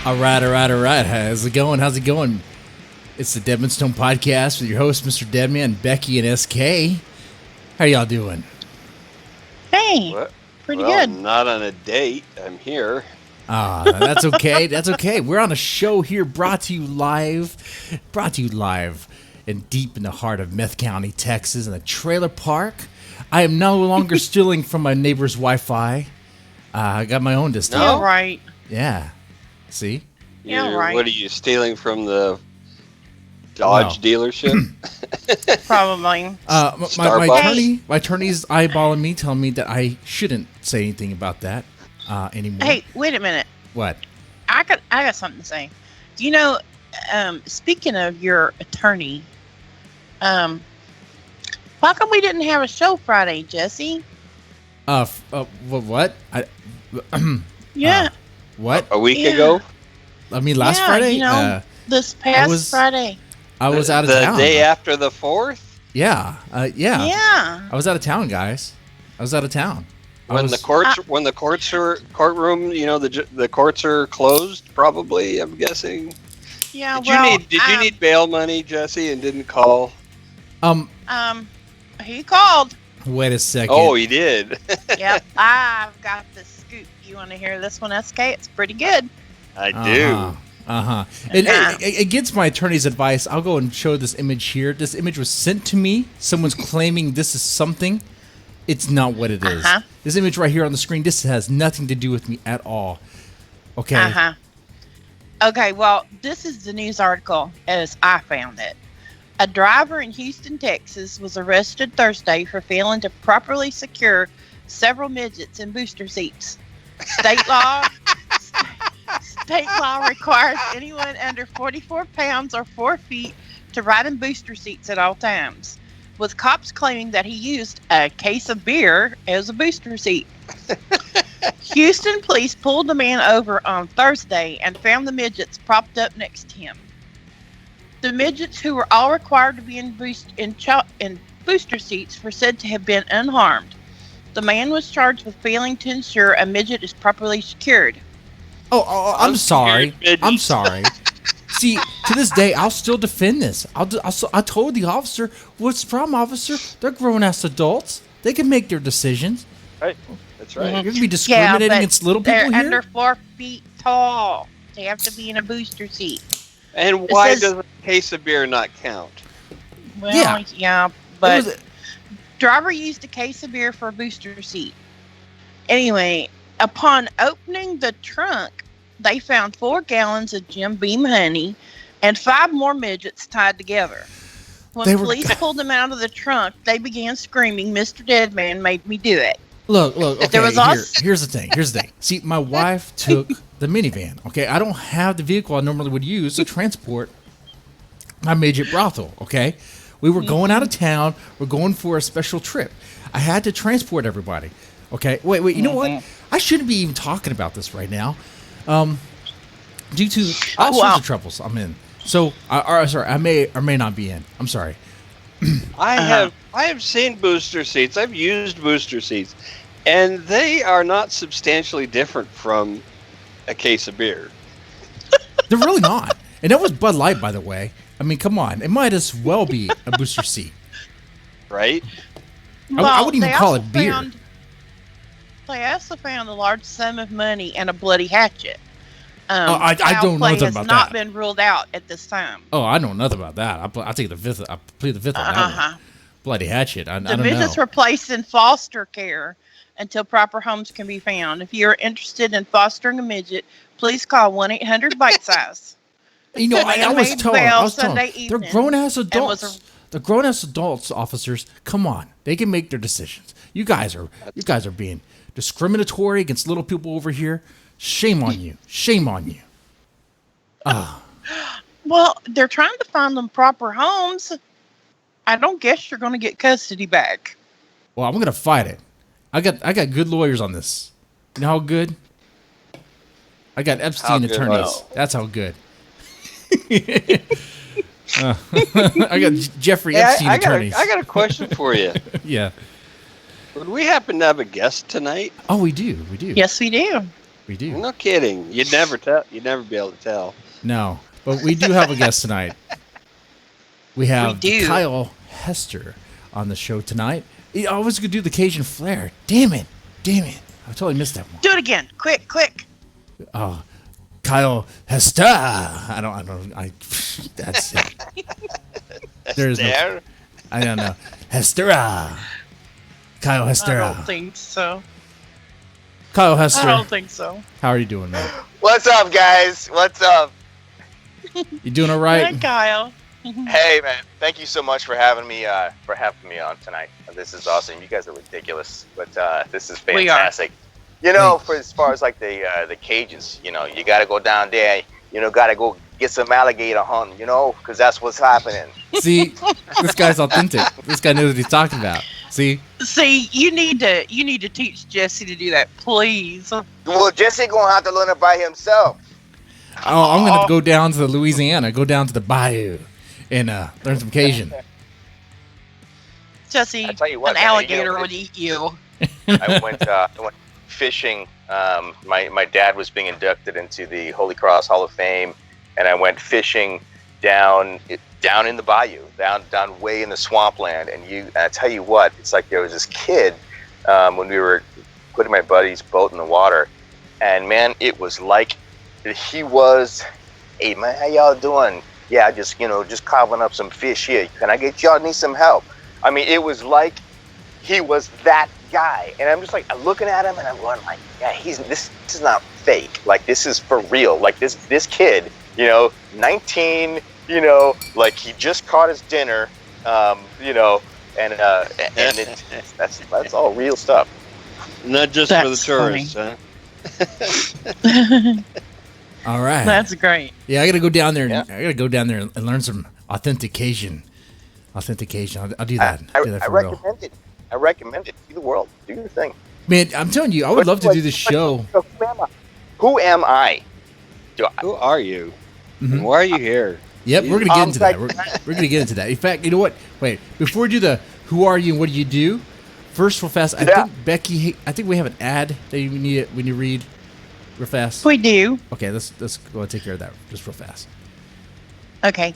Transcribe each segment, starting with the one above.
All right. How's it going? It's the Deadman Stone Podcast with your host, Mr. Deadman, Becky, and SK. How y'all doing? Hey, pretty good. Not on a date. I'm here. That's okay. That's okay. We're on a show here brought to you live and deep in the heart of Meth County, Texas, in a trailer park. I am no longer stealing from my neighbor's Wi-Fi. I got my own this time. Yeah, right. Yeah. See? Yeah, right. What are you stealing from the Dodge dealership? Probably. My attorney's eyeballing me, telling me that I shouldn't say anything about that anymore. Hey, wait a minute. What? I got something to say. Do you know? Speaking of your attorney, how come we didn't have a show Friday, Jesse? What? Yeah. What? A week ago? I mean, last Friday? You know, this past Friday. I was out of town. The day after the 4th? Yeah. Yeah. I was out of town, guys. I was out of town. When the courtroom, you know, the courts are closed, probably, I'm guessing. Yeah, Did you need bail money, Jesse, and didn't call? He called. Wait a second. Oh, he did. Yep, I've got the scoop. You want to hear this one, SK? It's pretty good. I do. And against my attorney's advice, I'll go and show this image here. This image was sent to me. Someone's claiming this is something. It's not what it is. This image right here on the screen, this has nothing to do with me at all. Okay? Okay, well, this is the news article as I found it. A driver in Houston, Texas was arrested Thursday for failing to properly secure several midgets in booster seats. State law requires anyone under 44 pounds or 4 feet to ride in booster seats at all times, with cops claiming that he used a case of beer as a booster seat. Houston police pulled the man over on Thursday and found the midgets propped up next to him. The midgets, who were all required to be in booster seats, were said to have been unharmed. The man was charged with failing to ensure a midget is properly secured. I'm sorry. I'm sorry. See, to this day, I'll still defend this. I told the officer, "What's the problem, officer? They're grown-ass adults. They can make their decisions." Right. That's right. You're going to be discriminating against little people here? They're under 4 feet tall. They have to be in a booster seat. And why does a case of beer not count? Well, yeah, but driver used a case of beer for a booster seat. Anyway, upon opening the trunk, they found 4 gallons of Jim Beam honey and 5 more midgets tied together. When police pulled them out of the trunk, they began screaming, "Mr. Deadman made me do it." Look. Okay, here's the thing. See, my wife took the minivan. Okay, I don't have the vehicle I normally would use to transport my midget brothel. Okay, we were going out of town. We're going for a special trip. I had to transport everybody. Okay, wait. You know what? I shouldn't be even talking about this right now, due to all sorts of troubles I'm in. So, I may or may not be in. I'm sorry. I have seen booster seats. I've used booster seats, and they are not substantially different from a case of beer. They're really not. And that was Bud Light, by the way. I mean, come on. It might as well be a booster seat. Right? Well, I wouldn't even call it beer. They also found a large sum of money and a bloody hatchet. I don't know nothing about that. Has not been ruled out at this time. Oh, I know nothing about that. I take the fifth. I plead the fifth on that one. Bloody hatchet. I don't know. The midgets were placed in foster care until proper homes can be found. If you are interested in fostering a midget, please call 1-800-BITE-SIZE. You know, I was telling they're grown-ass adults. The grown-ass adults, officers, come on. They can make their decisions. You guys are being discriminatory against little people over here. Shame on you. Shame on you. Well, they're trying to find them proper homes. I don't guess you're going to get custody back. Well, I'm going to fight it. I got good lawyers on this. You know how good? I got Epstein attorneys. Wow. That's how good. I got Jeffrey Epstein attorneys. I got a question for you. Yeah. Would we happen to have a guest tonight? Oh, we do. Yes, we do. We do. No kidding. You'd never tell. You'd never be able to tell. No, but we do have a guest tonight. We have do. Kyle Hester on the show tonight. I was going to do the Cajun flair. Damn it. I totally missed that one. Do it again. Quick. Oh, Kyle Hester. That's it. There's no, I don't know. Hester. Kyle Hester. I don't think so. Kyle Hester. I don't think so. How are you doing, man? What's up, guys? What's up? You doing all right? Hi, Kyle. Hey, man. Thank you so much for having me on tonight. This is awesome. You guys are ridiculous, but this is fantastic. You know, for as far as like the cages, you know, you got to go down there. You know, got to go get some alligator hunting. You know, because that's what's happening. See, this guy's authentic. This guy knows what he's talking about. See, you need to teach Jesse to do that, please. Well, Jesse gonna have to learn it by himself. Oh, I'm gonna go down to Louisiana, go down to the bayou, and learn some Cajun. Jesse, I tell you what, an alligator would eat you. I went fishing. My dad was being inducted into the Holy Cross Hall of Fame, and I went fishing down in the bayou, down way in the swampland. And I tell you what, it's like there was this kid when we were putting my buddy's boat in the water, and man, it was like he was, hey man, how y'all doing? Yeah, just carving up some fish here. Can I get y'all need some help? I mean, it was like he was that guy, and I'm just like looking at him, and I'm going like, yeah, this is not fake. Like this is for real. Like this kid, 19, like he just caught his dinner, and that's all real stuff. Not just for the tourists, huh? All right, that's great. Yeah, I gotta go down there. And learn some authentic Cajun. I'll do that. I recommend it. See the world. Do your thing. Man, I'm telling you, I would love to do this show. Who am I? Who are you? Mm-hmm. And why are you here? Yep, we're gonna get into that. We're gonna get into that. In fact, you know what? Wait, before we do the who are you and what do you do? First, real fast. I think Becky. I think we have an ad that you need when you read real fast. We do. Okay, let's go and take care of that just real fast. Okay.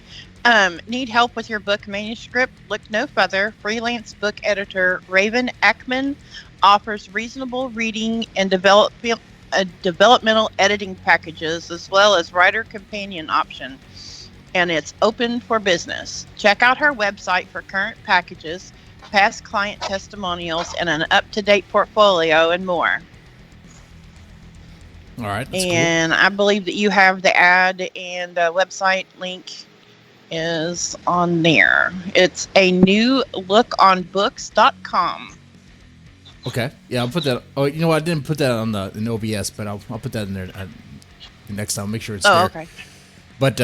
Need help with your book manuscript? Look no further. Freelance book editor Raven Ackman offers reasonable reading and developmental editing packages, as well as writer companion option. And it's open for business. Check out her website for current packages, past client testimonials, and an up-to-date portfolio, and more. All right. And cool. I believe that you have the ad and website link is on there. It's a new lookonbooks.com. Okay. Yeah, I'll put that. Oh, you know what? I didn't put that on in OBS, but I'll put that in there next time. Make sure it's there. Oh, okay. But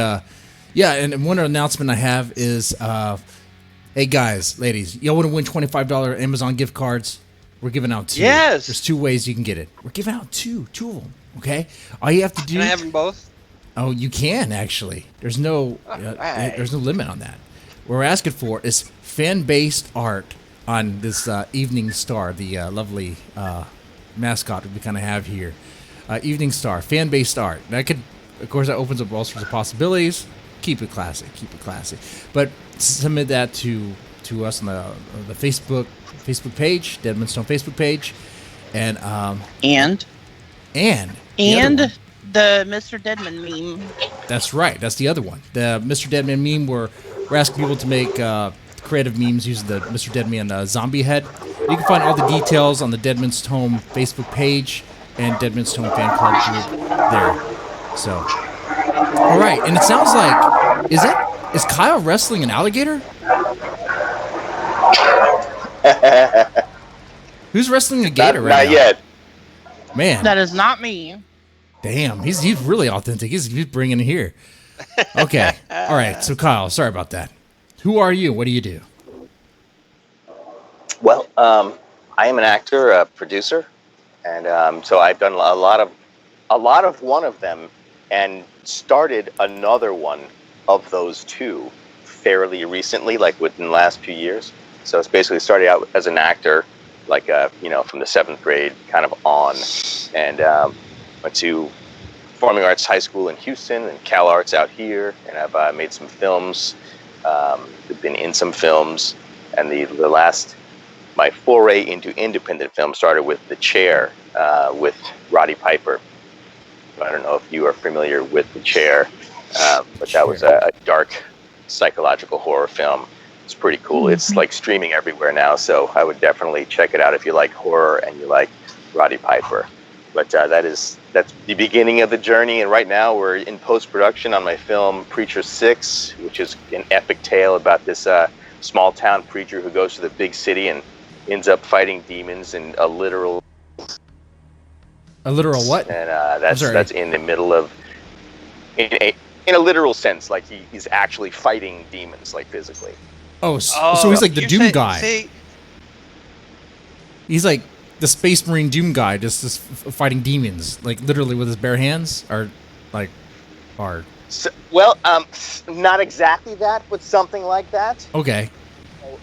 yeah, and one announcement I have is, hey guys, ladies, y'all want to win $25 Amazon gift cards? We're giving out 2. Yes. There's 2 ways you can get it. We're giving out two of them. Okay. All you have to do. Can I have them both? Oh, you can actually. There's no limit on that. What we're asking for is fan-based art on this Evening Star, the lovely mascot we kind of have here. Evening Star, fan-based art. That could, of course, that opens up all sorts of possibilities. Keep it classy. But submit that to us on the Facebook page, Deadman Stone Facebook page, and the Mr. Deadman meme. That's right. That's the other one. The Mr. Deadman meme, where we're asking people to make creative memes using the Mr. Deadman zombie head. You can find all the details on the Deadman's Tome Facebook page and Deadman's Tome fan club group there. So, all right. And it sounds like, is Kyle wrestling an alligator? Who's wrestling a gator right now? Not yet. Man. That is not me. Damn, he's really authentic. He's bringing it here. Okay. All right. So, Kyle, sorry about that. Who are you? What do you do? Well, I am an actor, a producer, and so I've done a lot of one of them, and started another one of those 2 fairly recently, like within the last few years. So it's basically started out as an actor, like from the 7th grade kind of on, and went to Performing Arts High School in Houston and Cal Arts out here, and I've made some films. Been in some films, and the last, my foray into independent film started with The Chair with Roddy Piper. I don't know if you are familiar with The Chair, but that was a dark psychological horror film. It's pretty cool. Mm-hmm. It's like streaming everywhere now, so I would definitely check it out if you like horror and you like Roddy Piper. But that's the beginning of the journey, and right now we're in post-production on my film Preacher 6, which is an epic tale about this small-town preacher who goes to the big city and ends up fighting demons in a literal... A literal what? And that's in the middle of... In a literal sense, like he's actually fighting demons, like physically. So he's like the Doom guy. He's like the Space Marine Doom guy, just fighting demons, like literally with his bare hands, or like hard. So, not exactly that, but something like that. Okay.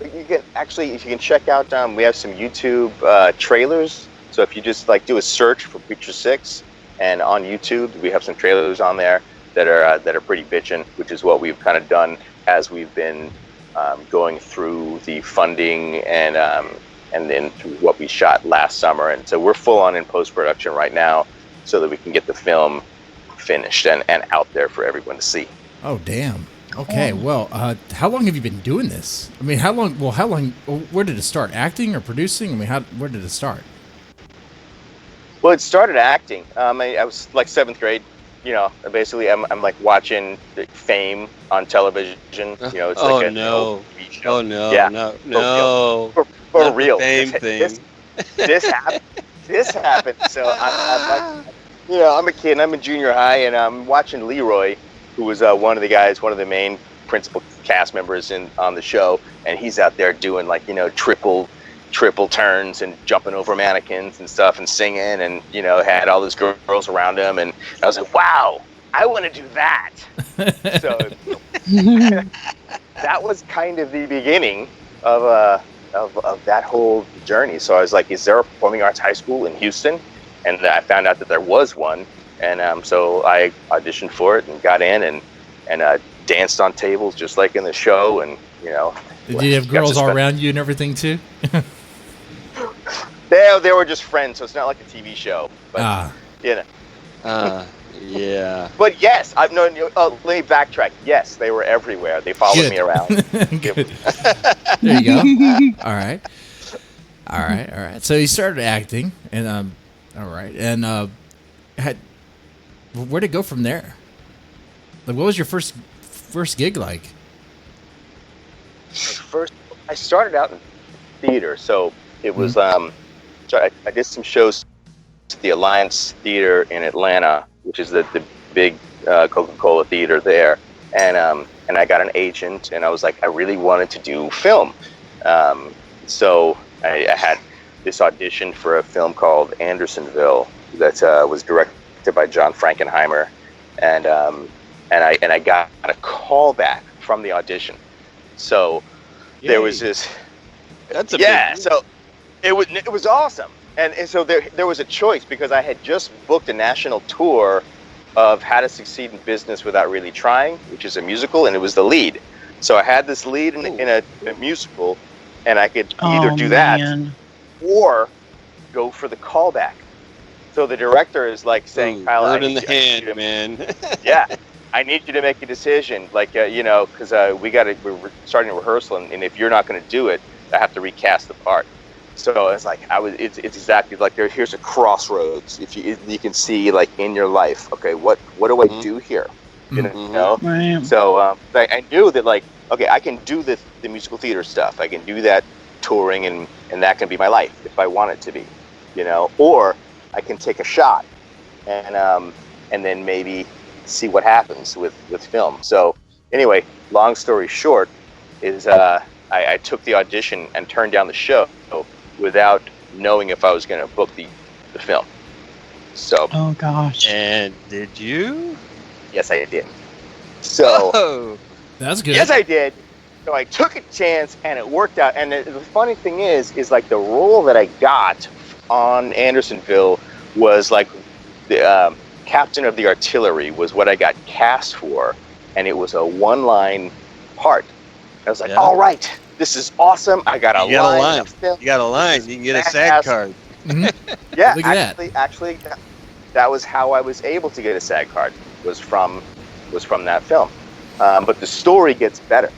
You can actually, if you can check out, we have some YouTube trailers. So if you just like do a search for Preacher 6, and on YouTube we have some trailers on there that are pretty bitchin', which is what we've kind of done as we've been going through the funding and then through what we shot last summer. And so we're full on in post-production right now so that we can get the film finished and out there for everyone to see. Oh, damn. Okay, well, how long have you been doing this? I mean, how long, where did it start? Acting or producing? I mean, where did it start? Well, it started acting. I was like 7th grade. You know, basically, I'm like watching Fame on television. You know, it's like no. show. Oh no! Yeah. No! For real. Fame thing. This happened. This happened. So I'm like, you know, I'm a kid. And I'm in junior high, and I'm watching Leroy, who was one of the main principal cast members on the show, and he's out there doing like, you know, triple turns and jumping over mannequins and stuff and singing, and, you know, had all those girls around him, and I was like, wow, I want to do that. So that was kind of the beginning of that whole journey. So I was like, is there a performing arts high school in Houston? And I found out that there was one, and so I auditioned for it and got in and danced on tables just like in the show, and, you know. Did you have girls all around you and everything too? They were just friends, so it's not like a TV show. But, you know. Yeah. But yes, I've known you. Let me backtrack. Yes, they were everywhere. They followed me around. Good. There you go. All right. So you started acting, and all right, and where'd it go from there? Like, what was your first gig like? First, I started out in theater, so it was. So I did some shows at the Alliance Theater in Atlanta, which is the big Coca-Cola theater there, and I got an agent, and I was like, I really wanted to do film, so I had this audition for a film called Andersonville that was directed by John Frankenhiemer, and I got a call back from the audition. So there was this. That's a big... So it was awesome, and so there was a choice, because I had just booked a national tour of How to Succeed in Business Without Really Trying, which is a musical, and it was the lead. So I had this lead in a musical, and I could either do that or go for the callback. So the director is like saying, Kyle, bird in the hand, man. Yeah. I need you to make a decision, like, you know, because we're starting a rehearsal, and if you're not going to do it, I have to recast the part. So it's like, it's exactly like here's a crossroads. If you can see, like, in your life, okay, what do I do here? You know? Right. So I knew that, like, okay, I can do the musical theater stuff. I can do that touring, and that can be my life if I want it to be, you know, or I can take a shot and then maybe see what happens with film. So anyway, long story short is I took the audition and turned down the show without knowing if I was going to book the film. So. Oh gosh. And did you? Yes, I did. So. That's good. Yes, I did. So I took a chance, and it worked out. And the funny thing is like the role that I got on Andersonville was like the captain of the artillery was what I got cast for, and it was a one-line part. I was like, all right, this is awesome. I got a line. You got a line. You can get a SAG card. Mm-hmm. Yeah, actually, that was how I was able to get a SAG card. Was from that film. But the story gets better.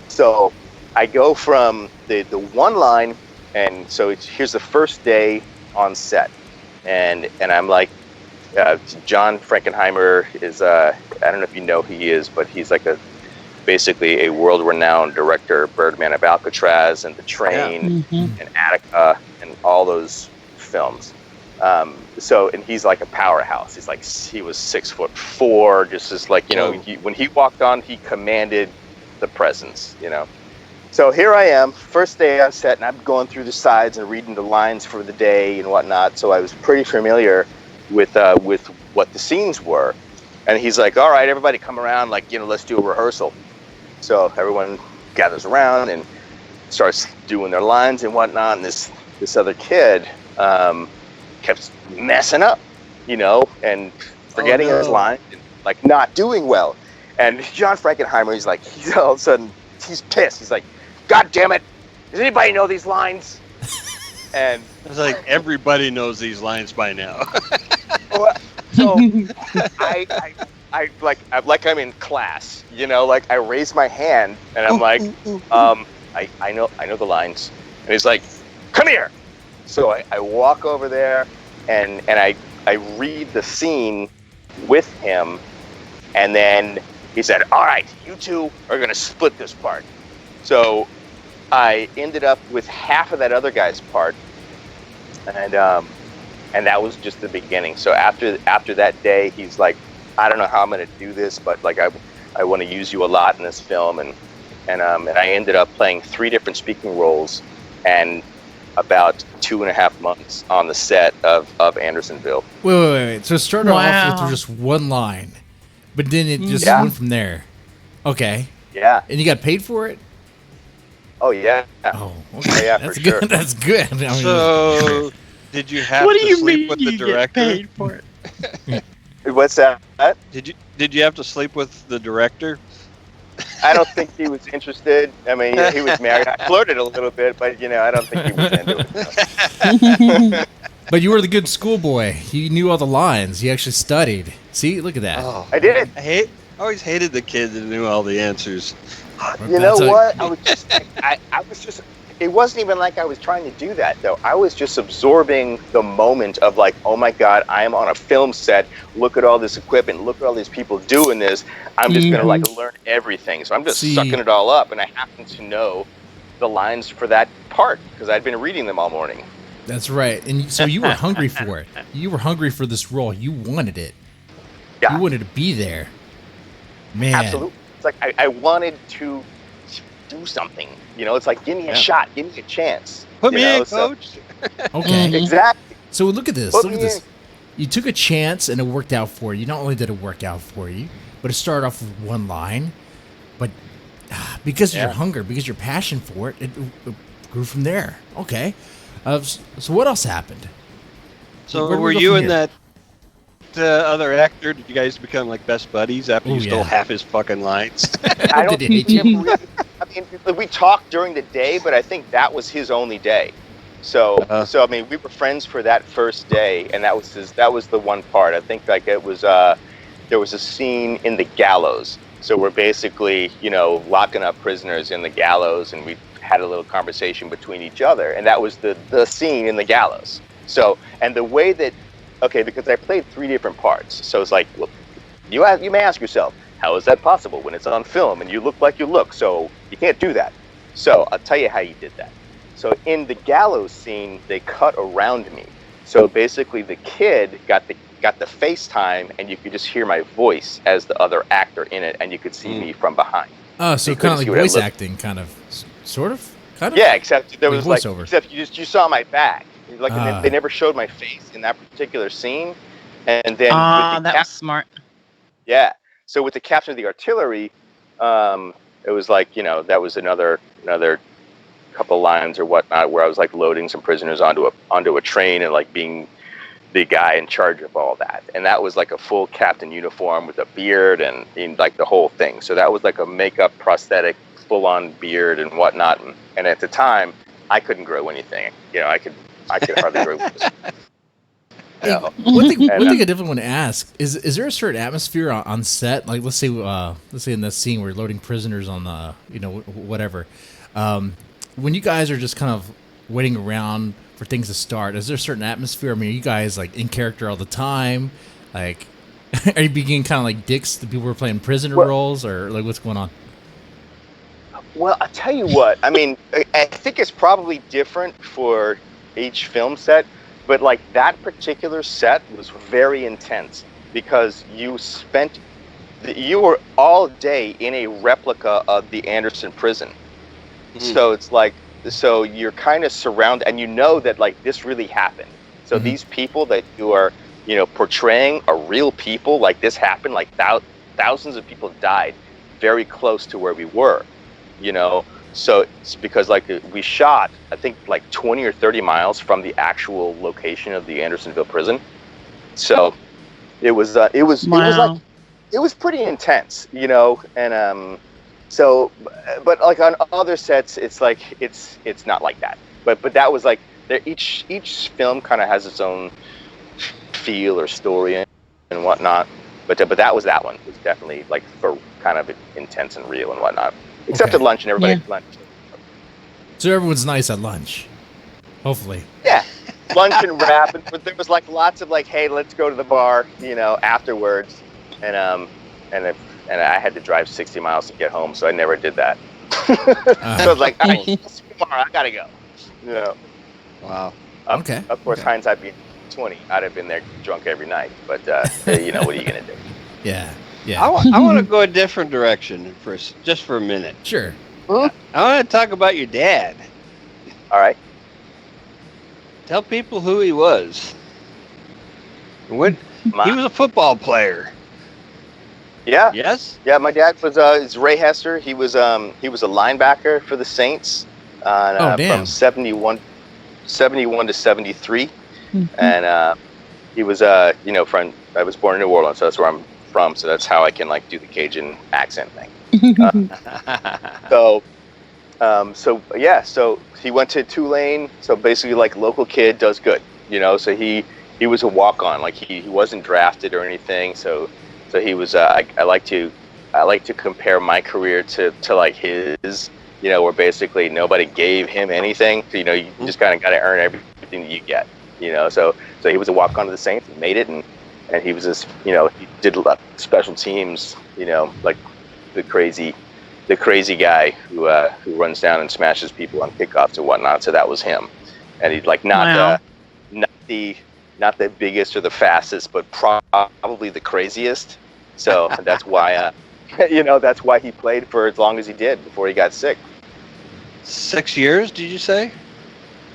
So I go from the one line, and so here's the first day on set, and I'm like, John Frankenheimer is I don't know if you know who he is, but he's like basically a world-renowned director, Birdman of Alcatraz and The Train and Attica and all those films. And he's like a powerhouse. He was 6'4", just as like, when he walked on, he commanded the presence, So here I am, first day on set, and I'm going through the sides and reading the lines for the day and whatnot. So I was pretty familiar with what the scenes were. And he's like, all right, everybody come around, let's do a rehearsal. So everyone gathers around and starts doing their lines and whatnot. And this other kid kept messing up, and forgetting his line and not doing well. And John Frankenheimer, he's all of a sudden, he's pissed. He's like, God damn it, does anybody know these lines? And it's like, everybody knows these lines by now. So I'm in class, I raise my hand and I'm like, I know the lines. And he's like, come here. So I walk over there and I read the scene with him, and then he said, all right, you two are going to split this part. So I ended up with half of that other guy's part, and that was just the beginning. So after that day, he's like, I don't know how I'm going to do this, but I want to use you a lot in this film, and I ended up playing 3 different speaking roles, and about 2.5 months on the set of Andersonville. Wait. So it started off with just one line, but then it just went from there. Okay. Yeah. And you got paid for it? Oh, yeah. Oh, okay. Yeah, that's for good. sure. That's good. I mean, so, did you have to sleep with the director? Paid for it? What's that? Did you have to sleep with the director? I don't think he was interested. I mean, he was married. I flirted a little bit, but I don't think he was into it. But you were the good schoolboy. You knew all the lines. You actually studied. See, look at that. Oh, I did. I always hated the kid that knew all the answers. You know what? I was just. It wasn't even like I was trying to do that, though. I was just absorbing the moment of oh my God, I am on a film set. Look at all this equipment. Look at all these people doing this. I'm just going to learn everything. So I'm just sucking it all up. And I happen to know the lines for that part because I'd been reading them all morning. That's right. And so you were hungry for it. You were hungry for this role. You wanted it. Yeah. You wanted to be there. Man. Absolutely. It's like I wanted to do something. It's like, give me a shot, give me a chance. Put me in, coach. Okay. Exactly. So look at this. Look at this. You took a chance and it worked out for you. Not only did it work out for you, but it started off with one line. But because of your hunger, because your passion for it, it grew from there. Okay. So what else happened? So were you and that other actor, did you guys become best buddies after you stole half his fucking lines? I don't think I mean, we talked during the day, but I think that was his only day. So I mean, we were friends for that first day, and that was the one part. I think it was there was a scene in the gallows. So we're basically locking up prisoners in the gallows, and we had a little conversation between each other, and that was the scene in the gallows. So, and the way that because I played 3 different parts, so it's like, well, you may ask yourself, how is that possible when it's on film and you look like you look? So you can't do that. So I'll tell you how you did that. So in the gallows scene, they cut around me. So basically, the kid got the FaceTime, and you could just hear my voice as the other actor in it, and you could see me from behind. Oh, so kind of like voice acting, kind of, sort of. Yeah, except there was voiceover. Except you saw my back. They never showed my face in that particular scene, and then that was smart. Yeah. So with the captain of the artillery, it was that was another couple lines or whatnot where I was loading some prisoners onto a train and being the guy in charge of all that. And that was like a full captain uniform with a beard and like the whole thing. So that was like a makeup, prosthetic, full-on beard and whatnot. And at the time, I couldn't grow anything. You know, I could hardly grow. One thing I definitely want to ask is there a certain atmosphere on set? Like, let's say in that scene where you're loading prisoners on the, you know, whatever. When you guys are just kind of waiting around for things to start, is there a certain atmosphere? I mean, are you guys like in character all the time? Like, are you being kind of like dicks to people who are playing prisoner roles, or like what's going on? Well, I'll tell you what. I mean, I think it's probably different for each film set, but like that particular set was very intense because you were all day in a replica of the Anderson prison. So it's like, so you're kind of surrounded, and you know that like this really happened. So these people that you are, you know, portraying are real people. Like this happened. Like thousands of people died very close to where we were, you know. So it's because like we shot, I think like 20 or 30 miles from the actual location of the Andersonville prison. So it was pretty intense, you know, and so, but like on other sets, it's like it's not like that. But that was like each film kind of has its own feel or story and whatnot. But that was that one. It was definitely like for kind of intense and real and whatnot. Except at lunch, and everybody at lunch. So everyone's nice at lunch, hopefully. Yeah, lunch and wrap, but there was like lots of like, hey, let's go to the bar, you know, afterwards, and I had to drive 60 miles to get home, so I never did that. So I was like, all right, tomorrow I gotta go. You know. Wow. Okay. Of course, hindsight being 20, I'd have been there drunk every night, but you know, what are you gonna do? Yeah. I want to go a different direction just for a minute. Sure. I want to talk about your dad. All right. Tell people who he was. He was a football player. Yeah. Yes. Yeah, my dad was is Ray Hester. He was a linebacker for the Saints from 71 to 73, and he was you know, I was born in New Orleans, so that's where I'm from, so that's how I can like do the Cajun accent thing. So he went to Tulane, so basically like local kid, does good, you know. So he was a walk-on, like he wasn't drafted or anything. So he was I like to compare my career to like his, you know, where basically nobody gave him anything. So, you know, you just kind of got to earn everything that you get, you know. So he was a walk-on to the Saints and made it, and he was this, you know, he did a lot of special teams, you know, like the crazy guy who runs down and smashes people on kickoffs and whatnot. So that was him, and he'd like not the biggest or the fastest, but probably the craziest. So that's why you know, that's why he played for as long as he did before he got sick. 6 years, did you say?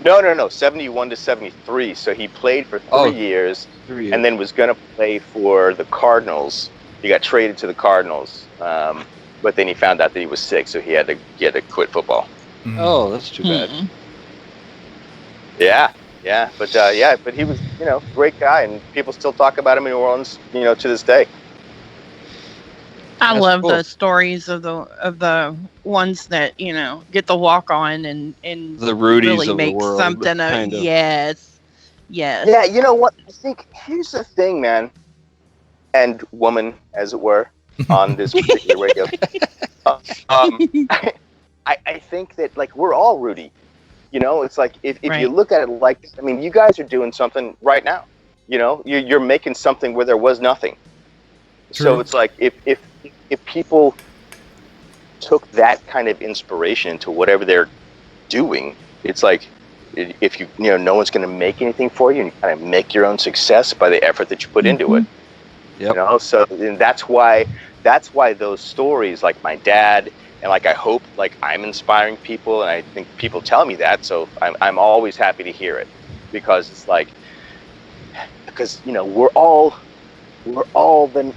No, 71 to 73. So he played for 3 years, and then was going to play for the Cardinals. He got traded to the Cardinals, but then he found out that he was sick, so he had to quit football. Oh, that's too bad. Yeah, but he was, you know, great guy, and people still talk about him in New Orleans, you know, to this day. I love the stories of the ones that, you know, get the walk on and the Rudies really of make the world, something of. Yes. Yeah, you know what? I think here's the thing, man, and woman, as it were, on this particular radio. I think that like we're all Rudy. You know, it's like if you look at it like, I mean, you guys are doing something right now. You know, you're making something where there was nothing. True. So it's like if people took that kind of inspiration into whatever they're doing, it's like if you know, no one's going to make anything for you, and you kind of make your own success by the effort that you put into it. Yep. You know, so and that's why those stories, like my dad, and like I hope like I'm inspiring people, and I think people tell me that, so I'm always happy to hear it, because it's like, because you know, we're all the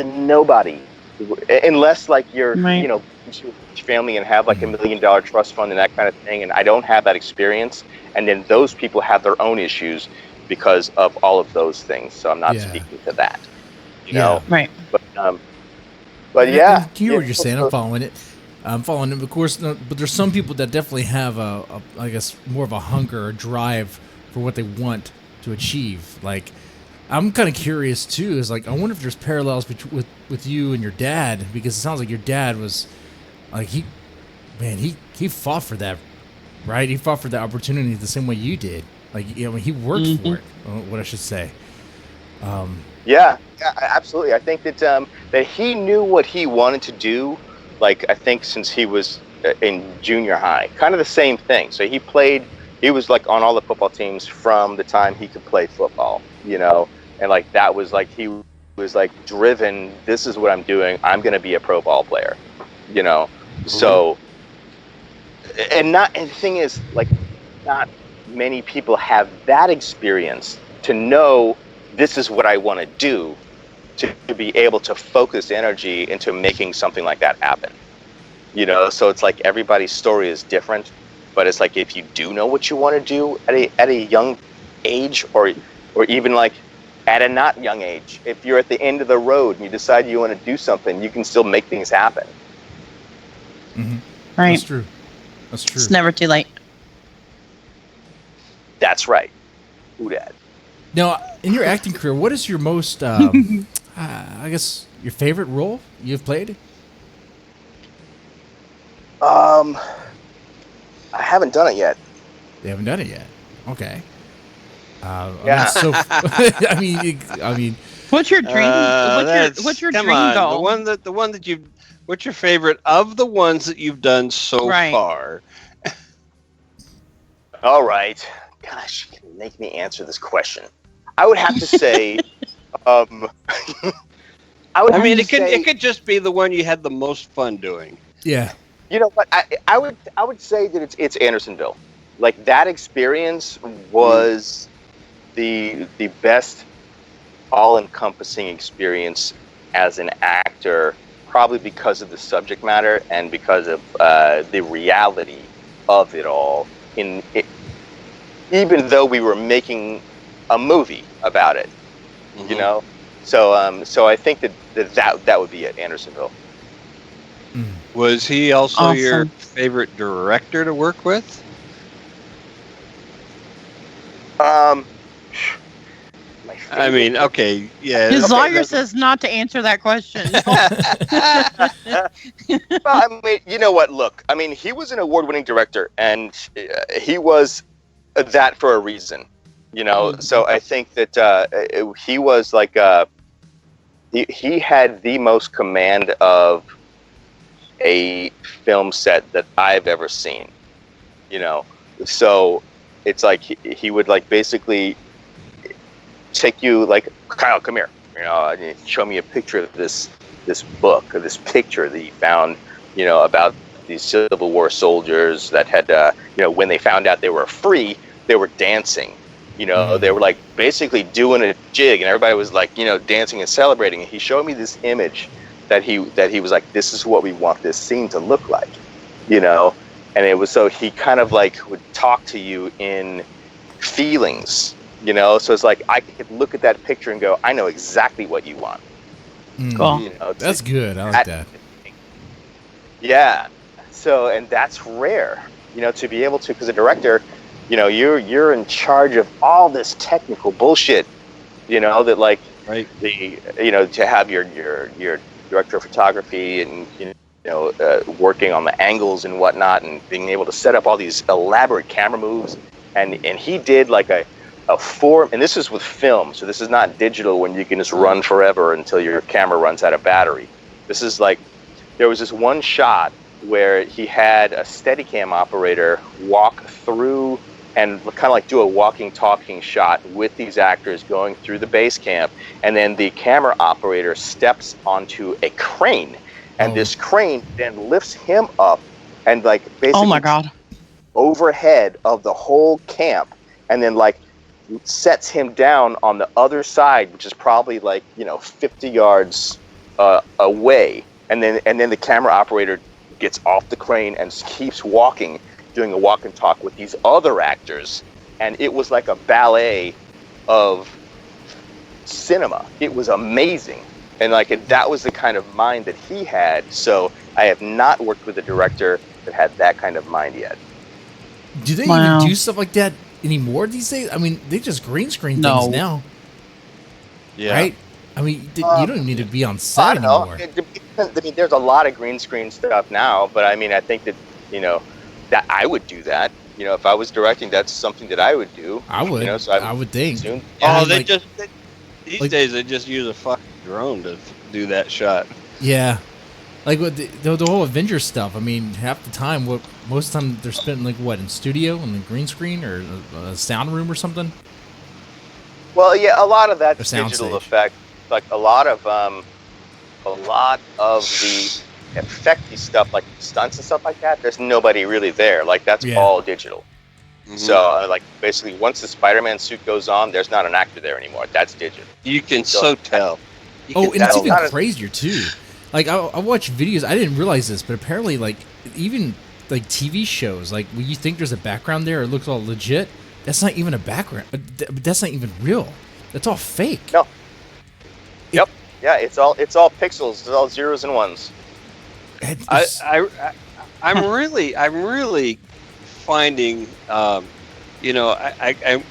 nobody, unless like you're you know, family and have like $1 million trust fund and that kind of thing, and I don't have that experience, and then those people have their own issues. because of all of those things. So I'm not speaking to that, you know. Right. But yeah, I hear what you're saying. I'm following it. Of course, but there's some people that definitely have I guess, more of a hunger or drive for what they want to achieve. Like, I'm kind of curious too. Is like, I wonder if there's parallels with you and your dad, because it sounds like your dad was like he fought for that, right? He fought for that opportunity the same way you did. Like, he worked for it. What I should say. Yeah, absolutely. I think that he knew what he wanted to do. Like, I think since he was in junior high, kind of the same thing. So he was like on all the football teams from the time he could play football, you know, and like that was like he was like driven. This is what I'm doing. I'm going to be a pro ball player, you know. Mm-hmm. So, and the thing is, like, not many people have that experience to know this is what I want to do, to be able to focus energy into making something like that happen. You know, so it's like everybody's story is different, but it's like if you do know what you want to do at a young age, or even like at a not young age, if you're at the end of the road and you decide you want to do something, you can still make things happen. Mm-hmm. Right. That's true. It's never too late. That's right. Who dat? Now, in your acting career, what is your most, I guess, your favorite role you've played? I haven't done it yet. You haven't done it yet. Okay. Yeah. I mean, what's your dream? What's your dream goal? The one that you. What's your favorite of the ones that you've done so far? All right. Gosh, you can make me answer this question. I would have to say, it could just be the one you had the most fun doing. Yeah. You know what? I would say that it's Andersonville. Like, that experience was the best all-encompassing experience as an actor, probably because of the subject matter and because of the reality of it all. Even though we were making a movie about it, you know, so I think that would be it, Andersonville. Was he also your favorite director to work with? I mean, okay, yeah. His lawyer says not to answer that question. Well, I mean, you know what? Look, I mean, he was an award-winning director, and he was that for a reason, you know. So I think that he was like he had the most command of a film set that I've ever seen, you know. So it's like he would like basically take you like, Kyle, come here, you know, and show me a picture of this book or this picture that he found, you know, about these Civil War soldiers that had you know, when they found out they were free, they were dancing, you know. They were like basically doing a jig, and everybody was like, you know, dancing and celebrating. And he showed me this image that he was like, this is what we want this scene to look like, you know. And it was, so he kind of like would talk to you in feelings, you know. So it's like I could look at that picture and go, I know exactly what you want. Cool. You know, that's good. I like that. Yeah. So, and that's rare, you know, to be able to, because a director, you know, you're in charge of all this technical bullshit, you know, that like, right, you know, to have your director of photography and, you know, working on the angles and whatnot, and being able to set up all these elaborate camera moves, and he did like a form, and this is with film, so this is not digital when you can just run forever until your camera runs out of battery. This is like, there was this one shot where he had a Steadicam operator walk through and kind of like do a walking, talking shot with these actors going through the base camp, and then the camera operator steps onto a crane, and this crane then lifts him up and like basically, oh my God, overhead of the whole camp, and then like sets him down on the other side, which is probably like, you know, 50 yards away, and then the camera operator gets off the crane and keeps walking, doing a walk and talk with these other actors, and it was like a ballet of cinema. It was amazing. And that was the kind of mind that he had. So I have not worked with a director that had that kind of mind yet. Do they even do stuff like that anymore these days? I mean, they just green screen things now. Yeah. Right? I mean, you don't even need to be on set anymore. I mean, there's a lot of green screen stuff now, but I mean, I think that, that I would do that. If I was directing, that's something that I would do. I would. So I would think. These days they just use a fucking drone to do that shot. Yeah. Like with the whole Avengers stuff, I mean, half the time, most of the time they're spending in studio and the green screen or a sound room or something. Well, yeah, a lot of that's digital effect. Like a lot of the effecty stuff, like stunts and stuff like that. There's nobody really there. Like that's all digital. Mm-hmm. So basically, once the Spider-Man suit goes on, there's not an actor there anymore. That's digital. You can so tell. And it's even crazier too. Like I watch videos. I didn't realize this, but apparently, even TV shows, when you think there's a background there, it looks all legit. That's not even a background. That's not even real. That's all fake. No. Yep. Yeah. It's all pixels. It's all zeros and ones. I'm really finding. I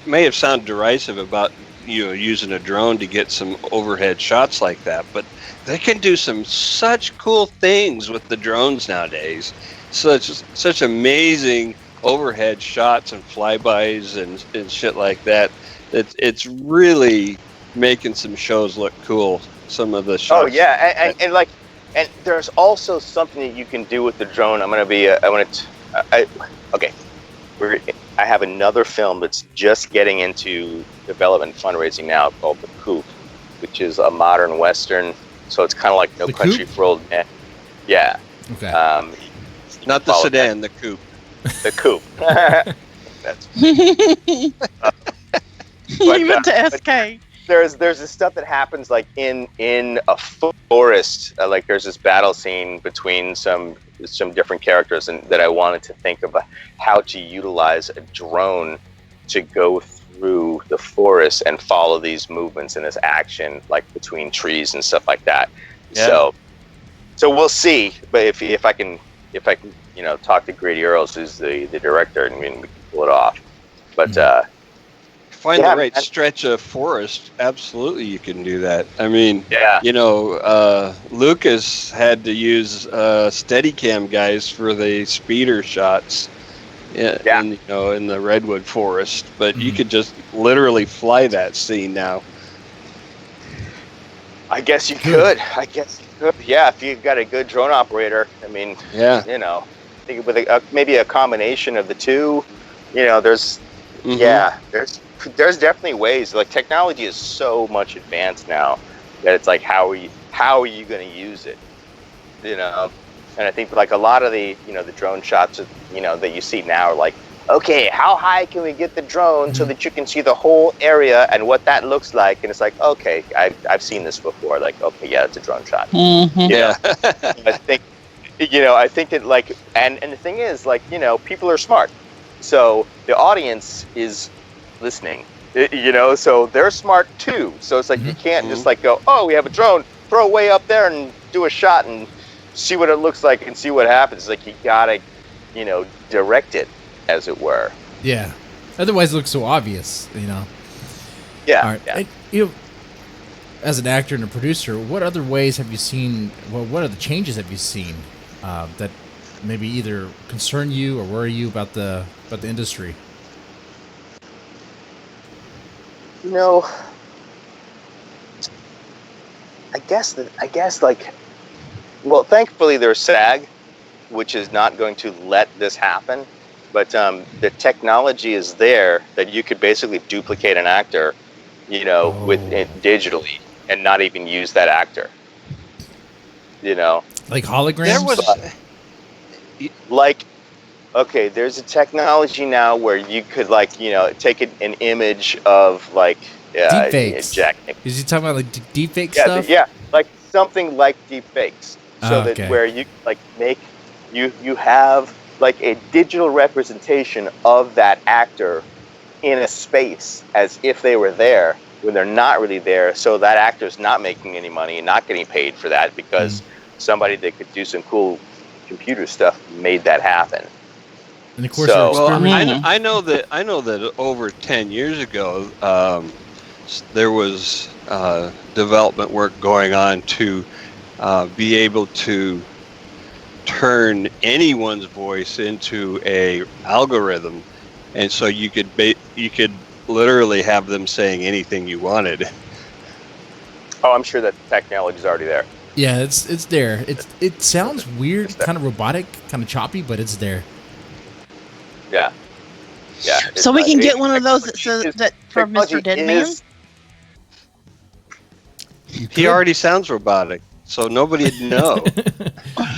may have sounded derisive about using a drone to get some overhead shots like that, but they can do such cool things with the drones nowadays. Such amazing overhead shots and flybys and shit like that. It's really making some shows look cool. Some of the shots. Oh yeah, and there's also something that you can do with the drone. I have another film that's just getting into development fundraising now called The Coop, which is a modern Western. So it's kind of like No Country for Old Men. Yeah. Okay. Not the sedan, the coupe. The Coop. That's. You went to SK. There's this stuff that happens in a forest. There's this battle scene between some different characters, and that I wanted to think about how to utilize a drone to go through the forest and follow these movements and this action between trees and stuff like that. Yeah. So we'll see. But if I can talk to Grady Earls, who's the director, and we can pull it off. But find the right stretch of forest, absolutely you can do that. I mean, Lucas had to use Steadicam guys for the speeder shots in the redwood forest, but you could just literally fly that scene now. I guess you could. Yeah, if you've got a good drone operator. I mean, I think with maybe a combination of the two, there's definitely ways. Technology is so much advanced now that it's how are you going to use it? And I think a lot of the the drone shots that you see now are okay, how high can we get the drone so that you can see the whole area and what that looks like? And it's okay, I've seen this before. Okay, yeah, it's a drone shot. Mm-hmm. I think that and the thing is people are smart, so the audience is listening. So they're smart too. So it's you can't just go, oh, we have a drone, throw it way up there and do a shot and see what it looks like and see what happens. You gotta, direct it, as it were. Yeah. Otherwise, it looks so obvious. Yeah. All right. Yeah. And, as an actor and a producer, what other ways have you seen? Well, what other changes have you seen that maybe either concern you or worry you about the industry? I guess well, thankfully there's SAG, which is not going to let this happen, but the technology is there that you could basically duplicate an actor, with it digitally and not even use that actor. Like holograms? There was okay, there's a technology now where you could take an image of deepfakes. Jack. Is he talking about deepfake stuff? Yeah, something like deepfakes. So that where you make you have a digital representation of that actor in a space as if they were there when they're not really there. So that actor's not making any money and not getting paid for that because somebody that could do some cool computer stuff made that happen. And of course, I know that over 10 years ago, there was development work going on to be able to turn anyone's voice into a algorithm, and so you could literally have them saying anything you wanted. Oh, I'm sure that technology's already there. Yeah, it's there. It sounds weird, kind of robotic, kind of choppy, but it's there. Yeah. Yeah. So we can get one of those that for Mr. Deadman. He already sounds robotic, so nobody'd know.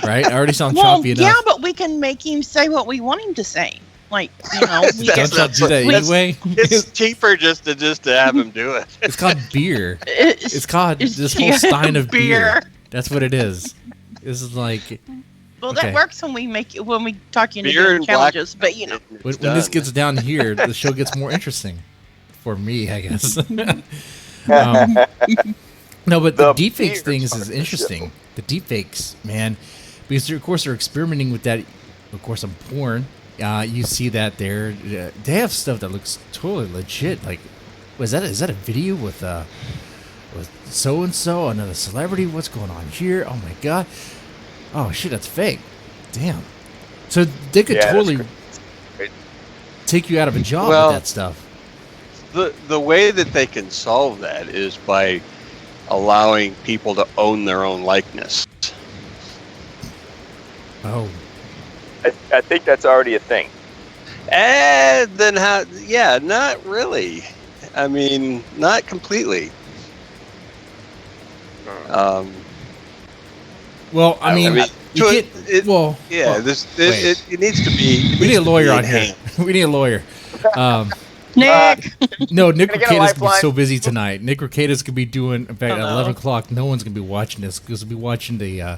Right? I already sound choppy enough. Yeah, but we can make him say what we want him to say. Like, you know, we don't y'all do that anyway? It's cheaper just to have him do it. It's called beer. It's called this whole stein of beer. That's what it is. This is like. Well, that works when we talk into beer challenges, but you know. When this gets down here, the show gets more interesting. For me, I guess. No, but the deepfakes things is interesting. The deepfakes, man. Because, of course, they're experimenting with that, of course, on porn. You see that they have stuff that looks totally legit. Like, is that a video with so-and-so, another celebrity? What's going on here? Oh, my God. Oh, shit, that's fake. Damn. So they could totally take you out of a job with that stuff. The way that they can solve that is by allowing people to own their own likeness. Oh. I think that's already a thing. And then how? Yeah, not really. I mean, not completely. Well, I mean you can't. It needs to be. We need a lawyer on here. We need a lawyer. Nick. No, Nick Ricada's gonna be so busy tonight. Nick Ricada's gonna be doing. In fact, at 11 o'clock, no one's gonna be watching this because we'll be watching the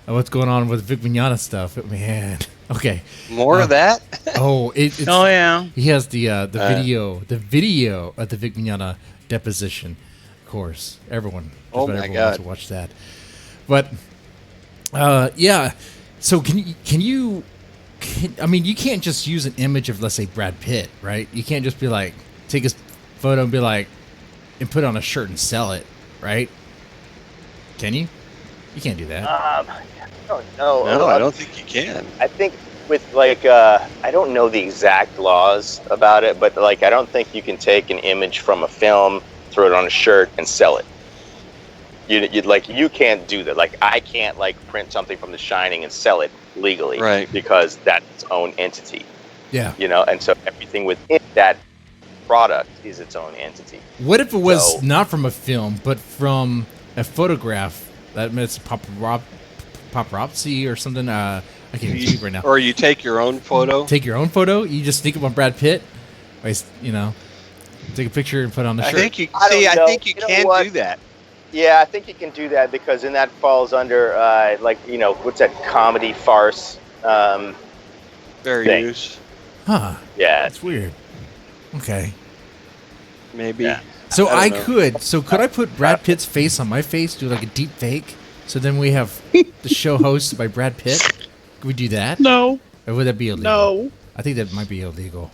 what's going on with Vic Mignogna stuff. Man, okay. More of that. It's yeah. He has the video of the Vic Mignogna deposition. Of course, everyone. Everyone wants to watch that. But yeah. So can you? I mean, you can't just use an image of, let's say, Brad Pitt, right? You can't just be like, take a photo and be like, and put it on a shirt and sell it, right? Can you? You can't do that. I don't know. No, I don't think you can. I think with I don't know the exact laws about it, but I don't think you can take an image from a film, throw it on a shirt, and sell it. You can't do that. I can't print something from The Shining and sell it legally, right? Because that's its own entity. Yeah. And so everything within that product is its own entity. What if it was not from a film, but from a photograph? That it's paparazzi or something. I can't even speak right now. Or you take your own photo. Take your own photo. You just sneak up on Brad Pitt. Take a picture and put it on the shirt. I think you can do that. Yeah, I think you can do that because then that falls under what's that comedy farce fair thing. use. Huh. Yeah. That's weird. Okay. Maybe. Yeah. So could I put Brad Pitt's face on my face, do like a deep fake? So then we have the show hosted by Brad Pitt? Could we do that? No. Or would that be illegal? No. I think that might be illegal.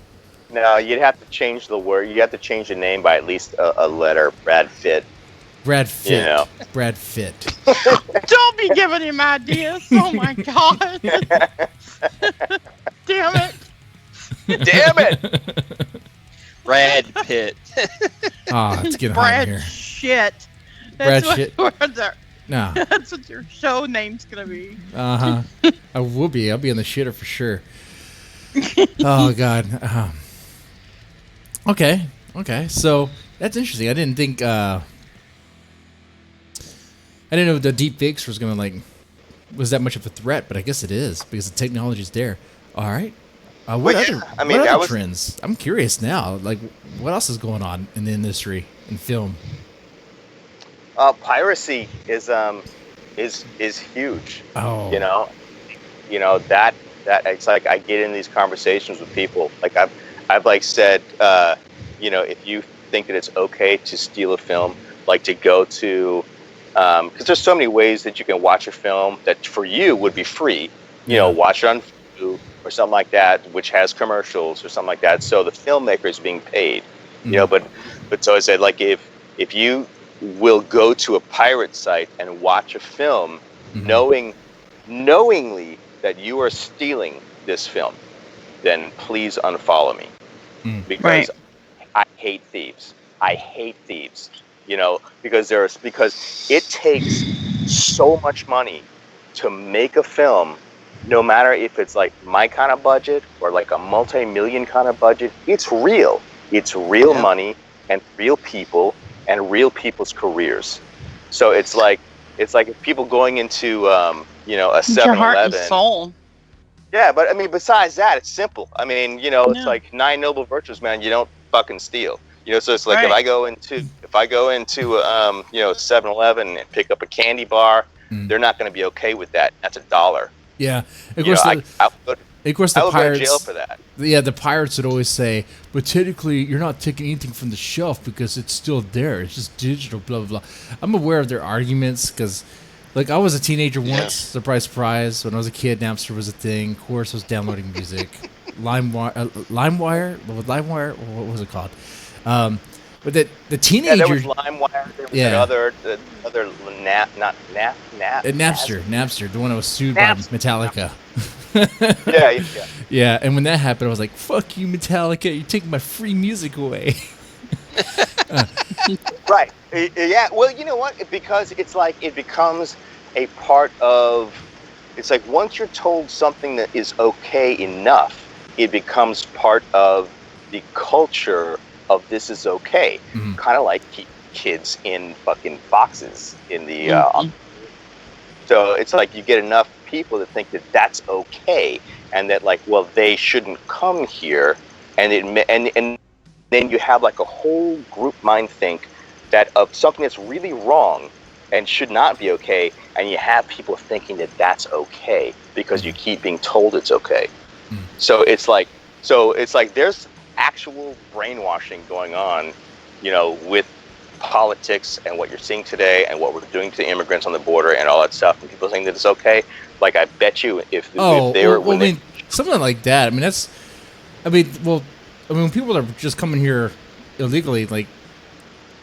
No, you'd have to change the word. You have to change the name by at least a letter. Brad Pitt. Brad Pitt. Brad Pitt. Don't be giving him ideas. Oh my God. Damn it. Damn it. Brad Pitt. It's getting hot in here. Shit. Brad Shit. No. That's what your show name's gonna be. I will be. I'll be in the shitter for sure. Oh God. Okay. So that's interesting. I didn't think. I didn't know the deep fakes was gonna was that much of a threat, but I guess it is because the technology's there. All right. What other trends? I'm curious now. What else is going on in the industry in film? Piracy is huge. Oh. That it's I get in these conversations with people. I've said if you think that it's okay to steal a film, like to go to, because there's so many ways that you can watch a film that for you would be free. Watch it on Hulu or something like that, which has commercials or something like that. So the filmmaker is being paid. But so I said, like, if you will go to a pirate site and watch a film, knowingly that you are stealing this film, then please unfollow me, because I hate thieves. Because it takes so much money to make a film, no matter if it's like my kind of budget or like a multi-million kind of budget. It's real money and real people and real people's careers. So it's like if people going into a 7-Eleven. Your heart and soul. Yeah, but I mean, besides that, it's simple. I mean, it's like 9 noble virtues, man. You don't fucking steal. So it's like if I go into 7-Eleven and pick up a candy bar, they're not going to be okay with that. That's $1. Yeah, of course. I would the go pirates. to jail for that. Yeah, the pirates would always say, but technically you're not taking anything from the shelf because it's still there. It's just digital, blah, blah, blah. I'm aware of their arguments because, like, I was a teenager once, surprise. When I was a kid, Napster was a thing. Of course, I was downloading music. LimeWire? What was it called? But the teenager... Yeah, there was LimeWire. There was the other Napster, the one that was sued by Metallica. Yeah. Yeah, and when that happened, I was like, fuck you, Metallica. You're taking my free music away. Right. Yeah, well, you know what? Because it's like it becomes a part of... It's like once you're told something that is okay enough, it becomes part of the culture of this is okay. Kind of like kids in fucking boxes in the... So it's like you get enough people that think that that's okay, and that like, well, they shouldn't come here, and then you have like a whole group mind think that of something that's really wrong and should not be okay, and you have people thinking that that's okay because you keep being told it's okay. So it's like there's actual brainwashing going on, with politics and what you're seeing today and what we're doing to immigrants on the border and all that stuff, and people saying that it's okay. Like, I bet you if they were... something like that. When people are just coming here illegally, like,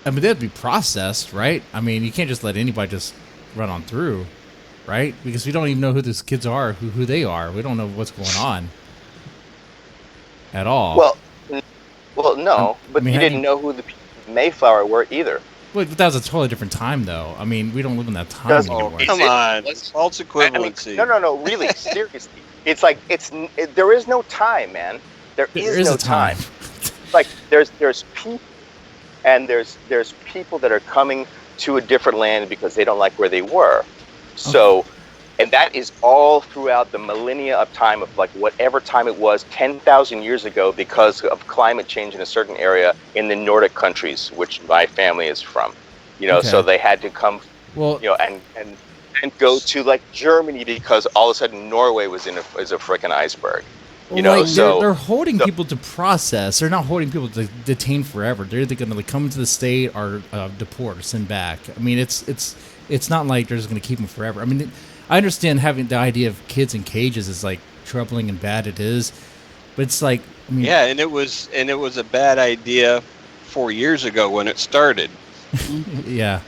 they have to be processed, right? You can't just let anybody just run on through, right? Because we don't even know who these kids are, who they are. We don't know what's going on at all. Well, no, but you didn't know who the Mayflower were either. Well, that was a totally different time, though. We don't live in that time anymore. Come on, false equivalency. No, really, seriously. It's like there is no time, man. There is no time. Like there's people, and there's people that are coming to a different land because they don't like where they were. So, and that is all throughout the millennia of time of like whatever time it was 10,000 years ago because of climate change in a certain area in the Nordic countries, which my family is from. So they had to come, and go to like Germany because all of a sudden Norway was is a frickin' iceberg. They're holding people to process. They're not holding people to detain forever. They're either going to come to the state or deport or send back. It's not like they're just going to keep them forever. I understand having the idea of kids in cages is like troubling and bad. It is, but it's like and it was a bad idea 4 years ago when it started. Yeah.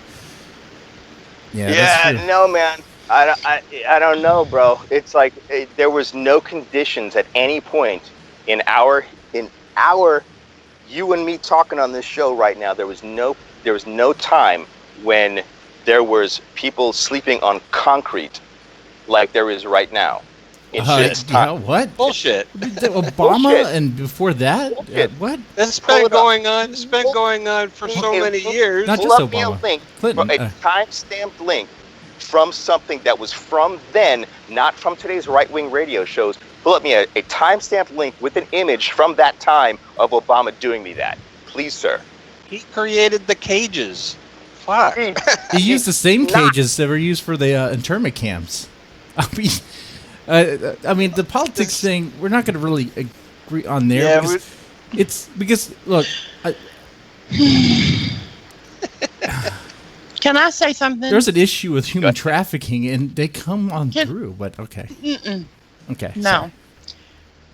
No, man. I don't know, bro. It's like there was no conditions at any point in our you and me talking on this show right now. There was no time when there was people sleeping on concrete like there is right now. What? Bullshit. Obama Bullshit. And before that? What? It's been going on. It's been going on for so many years. Not just Pull up Obama. me a link, Clinton. a time-stamped link from something that was from then, not from today's right-wing radio shows. Pull up me a time-stamped link with an image from that time of Obama doing me that. Please, sir. He created the cages. Fuck. He used the same cages that were used for the internment camps. The politics thing, we're not going to really agree on there. It's because, look, Can I say something? There's an issue with human trafficking, and they come on through. But okay. Mm-mm. Okay. No. Sorry.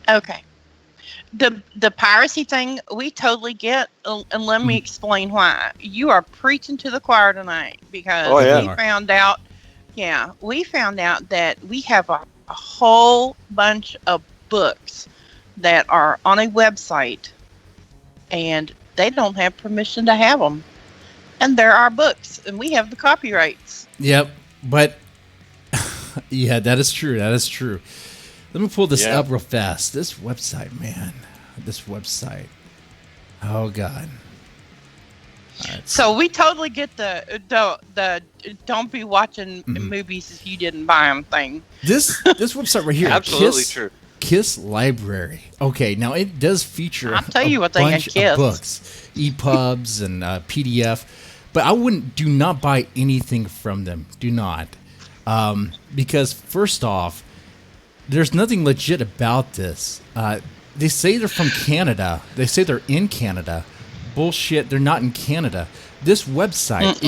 Okay. The piracy thing we totally get, and let me explain why. You are preaching to the choir tonight because we found out. Yeah, we found out that we have a whole bunch of books that are on a website, and they don't have permission to have them. And they're our books, and we have the copyrights. Yep, but yeah, that is true. That is true. Let me pull this up real fast. This website, man. This website. Oh God. Right. So we totally get the don't be watching movies if you didn't buy them thing. This website right here. Absolutely true. Kiss Library. Okay, now it does feature I'll tell you what they bunch had of books, EPUBs and PDF, but I do not buy anything from them. Do not, because first off, there's nothing legit about this. They say they're from Canada. They say they're in Canada. Bullshit. They're not in Canada. This website,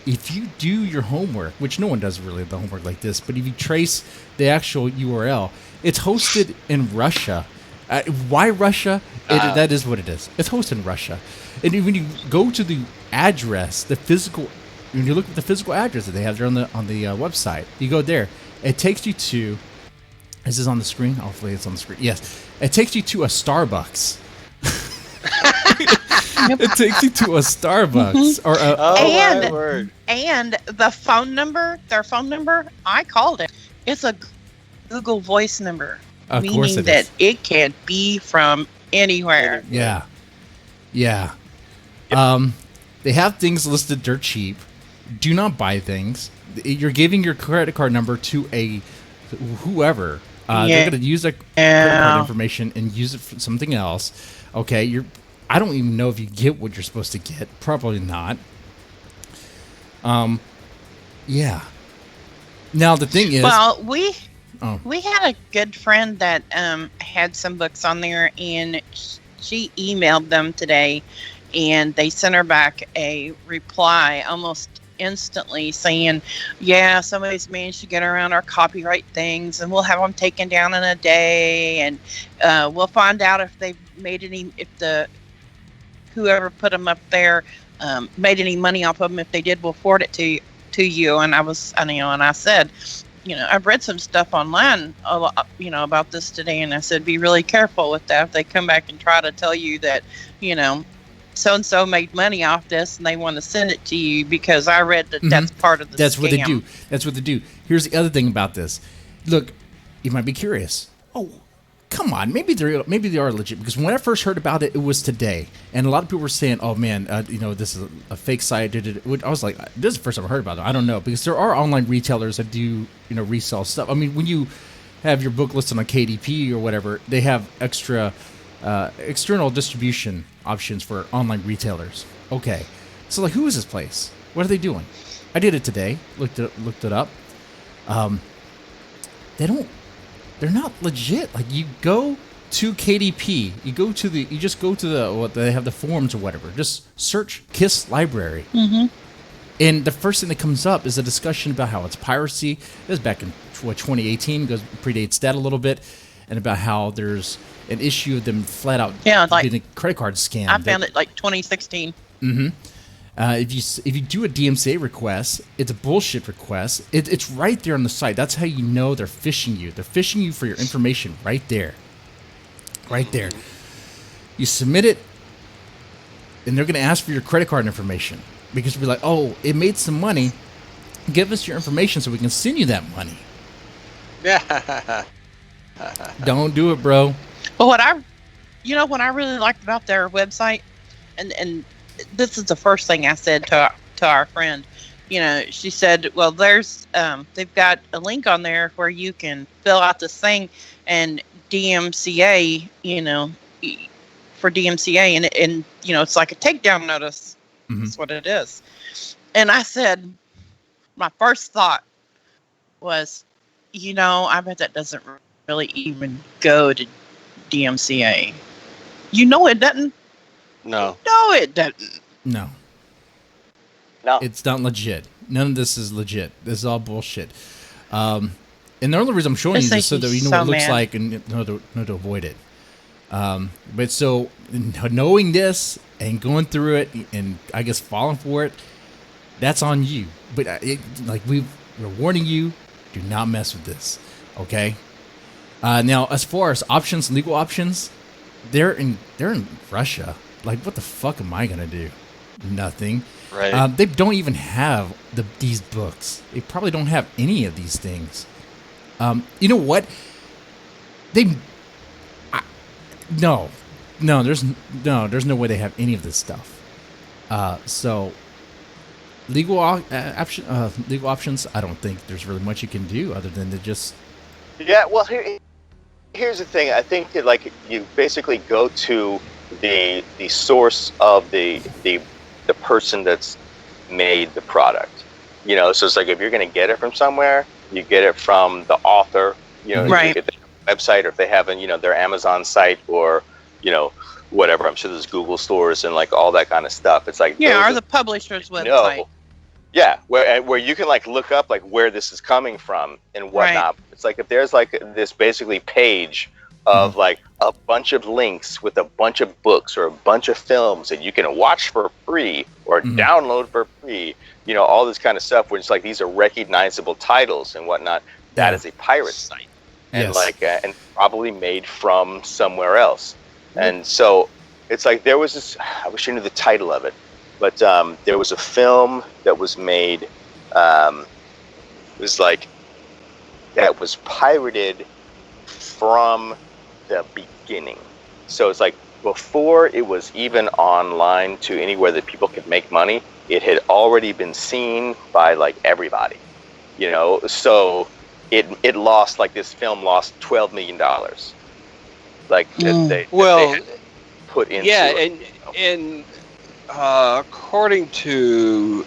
if you do your homework, which no one does really the homework like this, but if you trace the actual URL, it's hosted in Russia. Why Russia? That is what it is. It's hosted in Russia. And when you go to the address, when you look at the physical address that they have there on the website, you go there. It takes you to. Is this on the screen? Hopefully it's on the screen. Yes. It takes you to a Starbucks. It takes you to a Starbucks or my word. And the phone number, their phone number, I called it. It's a Google Voice number, meaning that it can be from anywhere. Yeah. They have things listed dirt cheap. Do not buy things. You're giving your credit card number to whoever. They're going to use that credit card information and use it for something else. Okay, I don't even know if you get what you're supposed to get. Probably not. Yeah. Now the thing is, well, we had a good friend that had some books on there, and she emailed them today, and they sent her back a reply almost instantly saying, yeah, somebody's managed to get around our copyright things, and we'll have them taken down in a day, and we'll find out if they've made whoever put them up there made any money off of them. If they did, we'll forward it to you. And I said, I've read some stuff online, about this today, and I said, be really careful with that. If they come back and try to tell you that, so-and-so made money off this and they want to send it to you because I read that that's part of the That's scam. what they do. That's what they do. Here's the other thing about this. Look, you might be curious. Oh, come on. Maybe they are legit, because when I first heard about it, it was today. And a lot of people were saying, oh, man, this is a fake site. I was like, this is the first time I heard about it. I don't know, because there are online retailers that do, resell stuff. I mean, when you have your book listed on KDP or whatever, they have extra external distribution options for online retailers. Okay, so like, who is this place? What are they doing? I did it today. Looked it up. They're not legit. Like, you go to KDP, you just go to what they have, the forums or whatever. Just search Kiss Library, and the first thing that comes up is a discussion about how it's piracy. This is back in 2018, predates that a little bit, and about how there's an issue of them flat out being a credit card scam. I found it like 2016. If you do a DMCA request, it's a bullshit request. It's right there on the site. That's how you know they're phishing you. They're phishing you for your information right there. Right there. You submit it, and they're going to ask for your credit card information, because we're like, oh, it made some money. Give us your information so we can send you that money. Don't do it, bro. But what I really liked about their website, and this is the first thing I said to our friend. She said, well, there's they've got a link on there where you can fill out this thing and DMCA, for DMCA, and it's like a takedown notice. That's what it is. And I said, my first thought was, I bet that doesn't really even go to DMCA. It doesn't. No. No, it doesn't. No, No. it's not legit. None of this is legit. This is all bullshit. And the only reason I'm showing you This is so that makes you me know what it so looks mad. like and know to avoid it. But so knowing this and going through it and I guess falling for it, that's on you. But we're warning you, do not mess with this. Okay. Now, as far as options, legal options, they're in Russia. Like, what the fuck am I gonna do? Nothing. Right. They don't even have these books. They probably don't have any of these things. You know what? No, there's no way they have any of this stuff. So legal options. I don't think there's really much you can do other than to just. Yeah, well, here's the thing. I think that like you basically go to the source of the person that's made the product. You know, so it's like if you're going to get it from somewhere, you get it from the author. You know, Right. if they have a website, or if they have their Amazon site, or whatever. I'm sure there's Google stores and like all that kind of stuff. It's like Yeah, those or are- the publisher's website. No. Yeah, where you can like look up like where this is coming from and whatnot. It's like if there's like this basically page of like a bunch of links with a bunch of books or a bunch of films that you can watch for free or download for free, all this kind of stuff, where it's like these are recognizable titles and whatnot. That is a pirate site, and Yes. and probably made from somewhere else. And so it's like there was this. I wish I knew the title of it. But there was a film that was made, it was like, that was pirated from the beginning. So it's like before it was even online to anywhere that people could make money, it had already been seen by like everybody, so it lost, like this film lost $12 million. Like they had put into it. and according to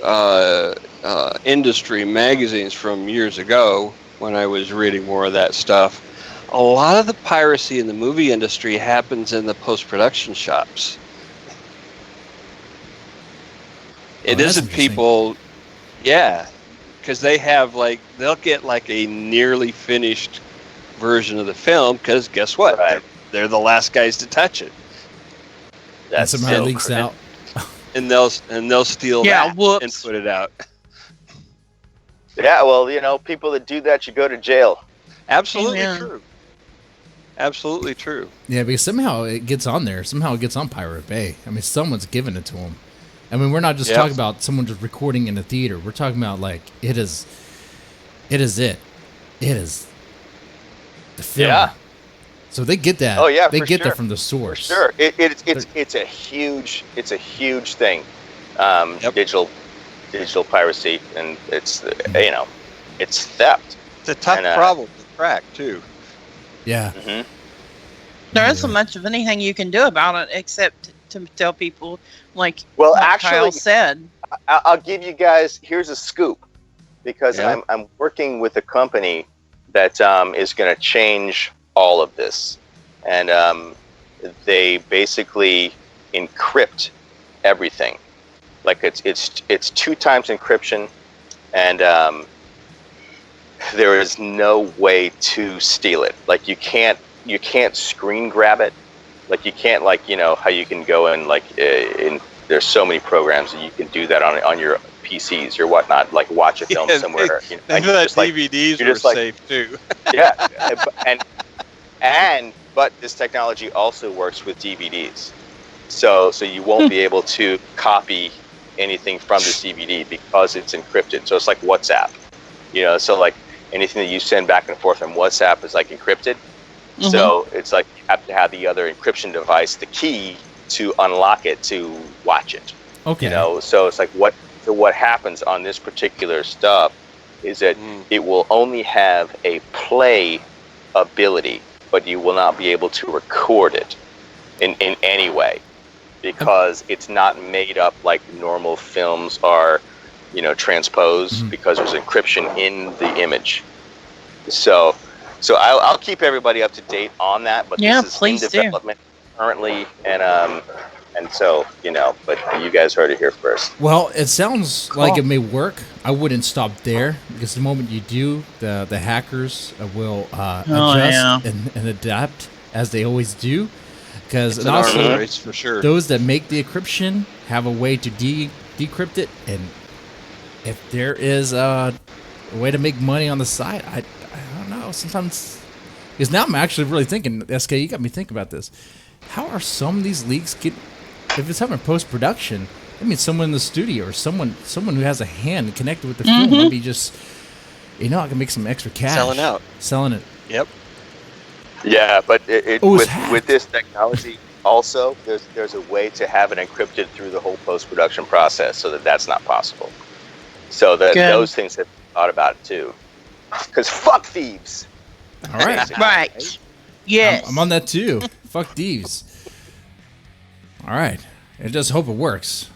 industry magazines from years ago, when I was reading more of that stuff, a lot of the piracy in the movie industry happens in the post-production shops. It that's isn't interesting. people, because they'll get like a nearly finished version of the film, because guess what? Right. They're the last guys to touch it. And somehow it so leaks out. And they'll steal that whoops. and put it out. Yeah, well, people that do that should go to jail. Absolutely Amen. true. Absolutely true. Yeah, because somehow it gets on there. Somehow it gets on Pirate Bay. I mean, someone's giving it to them. I mean, we're not just talking about someone just recording in a theater. We're talking about like it is it. It is the film. Yeah. So they get that. Oh, yeah, they for get sure. that from the source. Sure, it's a huge thing. Digital piracy, and it's it's theft. It's a tough problem to crack too. Yeah. Mm-hmm. There isn't much of anything you can do about it except to tell people, like Well, what actually, Kyle said. I'll give you guys, here's a scoop, because Yeah. I'm working with a company that is going to change all of this, and they basically encrypt everything. Like it's 2 times encryption, and there is no way to steal it. Like you can't screen grab it. Like you can't, like, how you can go in, like there's so many programs that you can do that on your PCs or whatnot, like watch a film somewhere. I know that DVDs were safe too. Yeah, but this technology also works with DVDs, so you won't be able to copy anything from this DVD because it's encrypted. So it's like WhatsApp, so like anything that you send back and forth on WhatsApp is like encrypted. Mm-hmm. So it's like you have to have the other encryption device, the key, to unlock it to watch it. Okay. So it's like what happens on this particular stuff is that it will only have a play ability, but you will not be able to record it in any way, because it's not made up like normal films are, transposed, because there's encryption in the image. So I'll keep everybody up to date on that, but this is in development currently, and And so, but you guys heard it here first. Well, it sounds like it may work. I wouldn't stop there because the moment you do, the hackers will adjust and adapt as they always do. Because also, for sure. Those that make the encryption have a way to decrypt it, and if there is a way to make money on the side, I don't know. Sometimes, because now I'm actually really thinking, SK, you got me thinking about this. How are some of these leaks get? If it's having post production, that means someone in the studio or someone who has a hand connected with the film maybe just, I can make some extra cash selling it. Yep. Yeah, but with this technology, also there's a way to have it encrypted through the whole post production process, so that's not possible. So those things have thought about it too, because fuck thieves. All right, right. Yes, I'm on that too. Fuck thieves. All right, I just hope it works.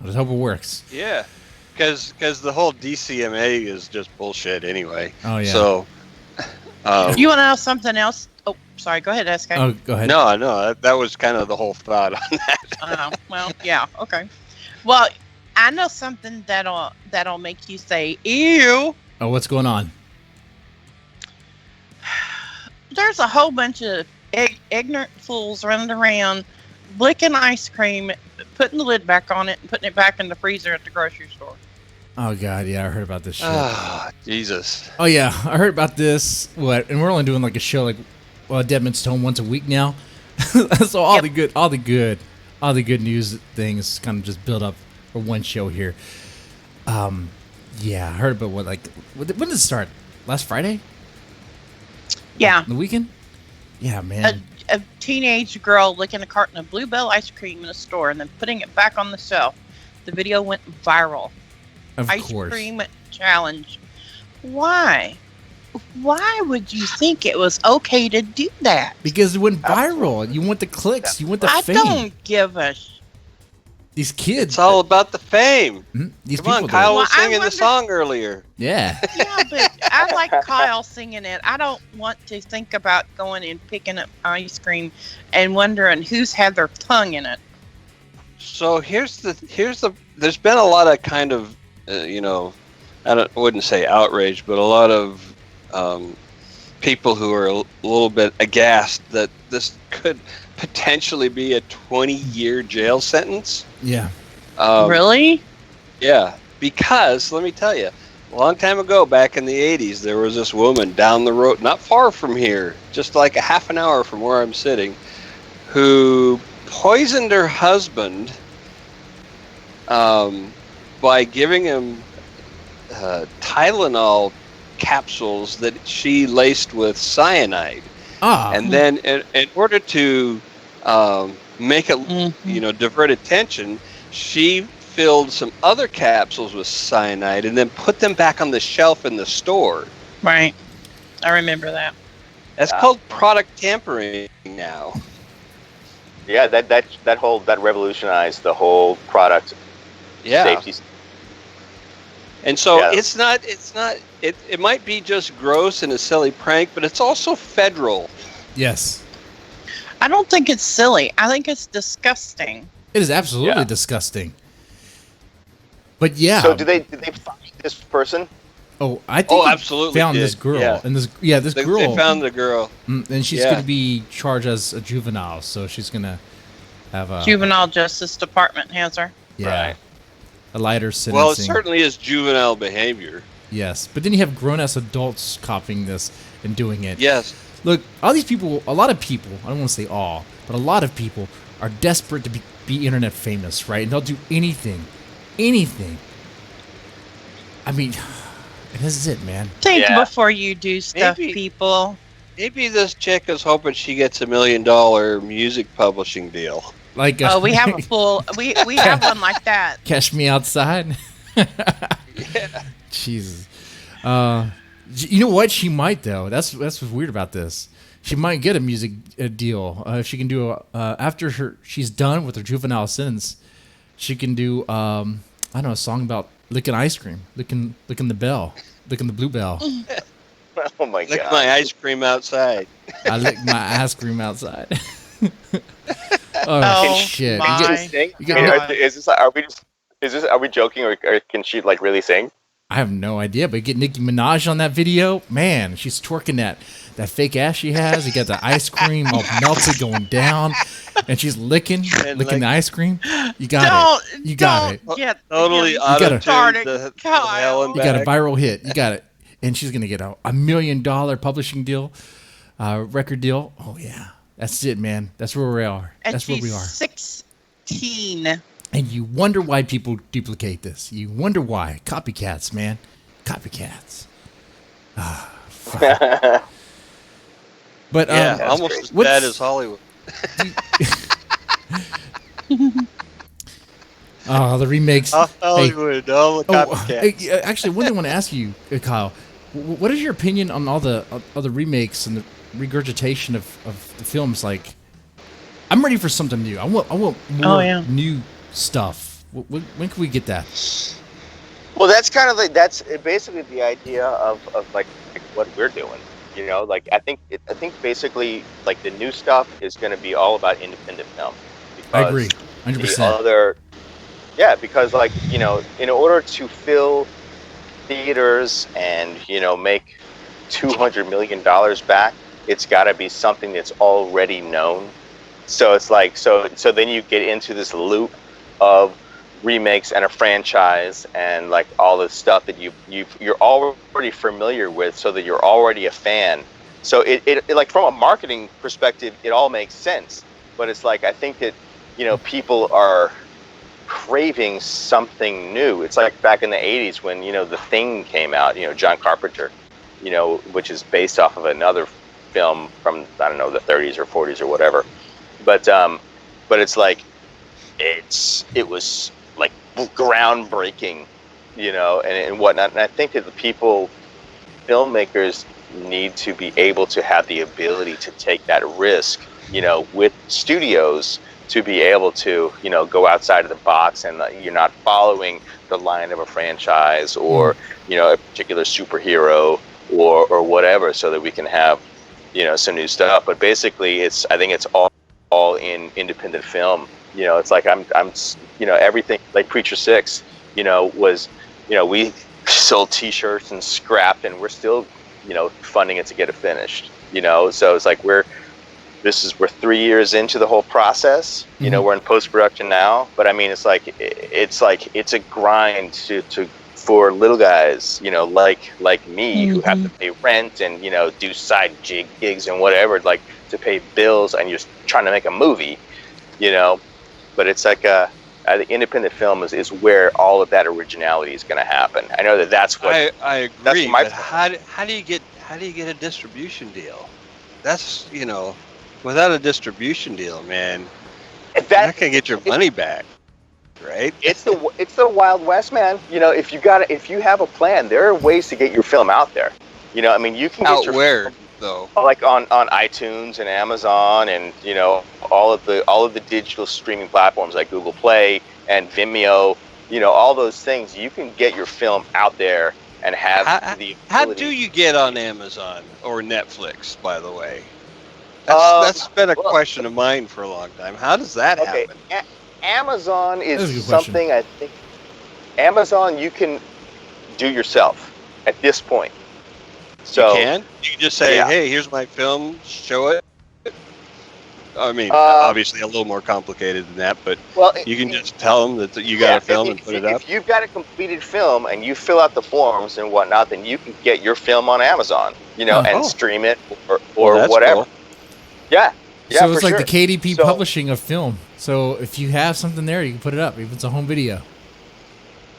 Yeah, because the whole DCMA is just bullshit anyway. Oh yeah. So. You want to know something else? Oh, sorry. Go ahead, SK. Oh, go ahead. No, that was kind of the whole thought on that. Well, yeah, okay. Well, I know something that'll make you say ew. Oh, what's going on? There's a whole bunch of ignorant fools running around, licking ice cream, putting the lid back on it, and putting it back in the freezer at the grocery store. Oh God, yeah, I heard about this shit. Oh, Jesus. Oh yeah, I heard about this. And we're only doing like a show Deadman's Tome once a week now. So all the good news things kind of just build up for one show here. Yeah, I heard about when did it start? Last Friday? Yeah. The weekend? Yeah, man. A teenage girl licking a carton of Bluebell ice cream in a store and then putting it back on the shelf. The video went viral. Of ice course. Cream challenge. Why? Why would you think it was okay to do that? Because it went viral. You want the clicks. You want the fame. I don't give a These kids. It's all about the fame. These Come on, people Kyle was singing the song earlier. Yeah. Yeah, but I like Kyle singing it. I don't want to think about going and picking up ice cream and wondering who's had their tongue in it. So here's the. There's been a lot of kind of, I wouldn't say outrage, but a lot of people who are a little bit aghast that this could potentially be a 20-year jail sentence. Yeah. Really? Yeah, because let me tell you, a long time ago, back in the 80s, there was this woman down the road, not far from here, just like a half an hour from where I'm sitting, who poisoned her husband by giving him Tylenol capsules that she laced with cyanide. And then in order to make it, divert attention, she filled some other capsules with cyanide and then put them back on the shelf in the store. Right. I remember that. That's called product tampering now. Yeah, that revolutionized the whole product safety. And so it might be just gross and a silly prank, but it's also federal. Yes. I don't think it's silly. I think it's disgusting. It is absolutely disgusting. But yeah. So did they find this person? Oh, I think they absolutely found did. this girl. Yeah. And this girl. They found the girl. And she's going to be charged as a juvenile, so she's going to have a Juvenile Justice Department has her. Yeah. Right. A lighter sentencing. Well, it certainly is juvenile behavior. Yes. But then you have grown-ass adults copying this and doing it. Yes. Look, all these people, a lot of people, I don't want to say all, but a lot of people are desperate to be internet famous, right? And they'll do anything. I mean, this is it, man. Think before you do stuff, people. Maybe this chick is hoping she gets $1 million music publishing deal. Like, we have a full. We have one like that. Cash Me Outside. Yeah. Jesus. You know what? She might though. That's what's weird about this. She might get a music deal if she can do after she's done with her juvenile sentence. She can do I don't know, a song about licking ice cream, licking the bell, licking the bluebell. Oh my god! Lick my ice cream outside. I lick my ice cream outside. Oh, shit! my. You Can she sing? you get- I mean, God. are we joking or can she like really sing? I have no idea, but you get Nicki Minaj on that video, man. She's twerking that fake ass she has. You got the ice cream all melted going down, and she's licking the ice cream. You got it. You got it. Totally You auto-tuned started, the Kyle. hell and You got a back. viral hit. You got it. And she's gonna get a $1 million publishing deal, record deal. Oh yeah, that's it, man. That's where we are. And That's where she's we are. 16. And you wonder why people duplicate this. You wonder why. Copycats, man. Copycats. Fuck. But Yeah, That's almost great. as What's- bad as Hollywood. the remakes. Hollywood, all the Oh, copycats. hey, actually, one thing I want to ask you, Kyle. What is your opinion on all the remakes and the regurgitation of the films? Like, I'm ready for something new. I want more new stuff. When can we get that? Well, that's kind of like that's basically the idea of like what we're doing. You know, like I think basically like the new stuff is going to be all about independent film. I agree, The 100%. because like in order to fill theaters and make $200 million back, it's got to be something that's already known. So it's like so then you get into this loop of remakes and a franchise and like all this stuff that you're already familiar with, so that you're already a fan. So it like from a marketing perspective, it all makes sense. But it's like I think that people are craving something new. It's like back in the 80s when The Thing came out, John Carpenter, which is based off of another film from I don't know the 30s or 40s or whatever. But it's like it was like groundbreaking, and whatnot. And I think that filmmakers need to be able to have the ability to take that risk, with studios, to be able to, go outside of the box, and you're not following the line of a franchise or, a particular superhero or whatever, so that we can have, some new stuff. But basically, I think it's all in independent film. It's like I'm everything like Preacher 6, was, we sold T-shirts and scrapped, and we're still, funding it to get it finished. So it's like we're 3 years into the whole process. We're in post-production now, but I mean, it's a grind for little guys, like me, who have to pay rent and do side gigs and whatever, like to pay bills, and you're trying to make a movie, But it's like the independent film is where all of that originality is going to happen. I know that's what I agree. That's my but how do you get a distribution deal? That's without a distribution deal, man, you're not gonna get your money back, right? It's the Wild West, man. If you have a plan, there are ways to get your film out there. I mean, you can get your where though? like on iTunes and Amazon and all of the digital streaming platforms like Google Play and Vimeo, all those things. You can get your film out there and have the ability. How do you get on Amazon or Netflix, by the way? That's been a question of mine for a long time. How does that happen? Amazon That's a is good question. something I think Amazon you can do yourself at this point. So you can just say, yeah. "Hey, here's my film. Show it." I mean, obviously a little more complicated than that, but you can just tell them that you got a film and put it up. If you've got a completed film and you fill out the forms and whatnot, then you can get your film on Amazon, and stream it or that's whatever. cool. Yeah. Yeah, So it's like sure. the KDP So- publishing of film. So if you have something there, you can put it up, even if it's a home video.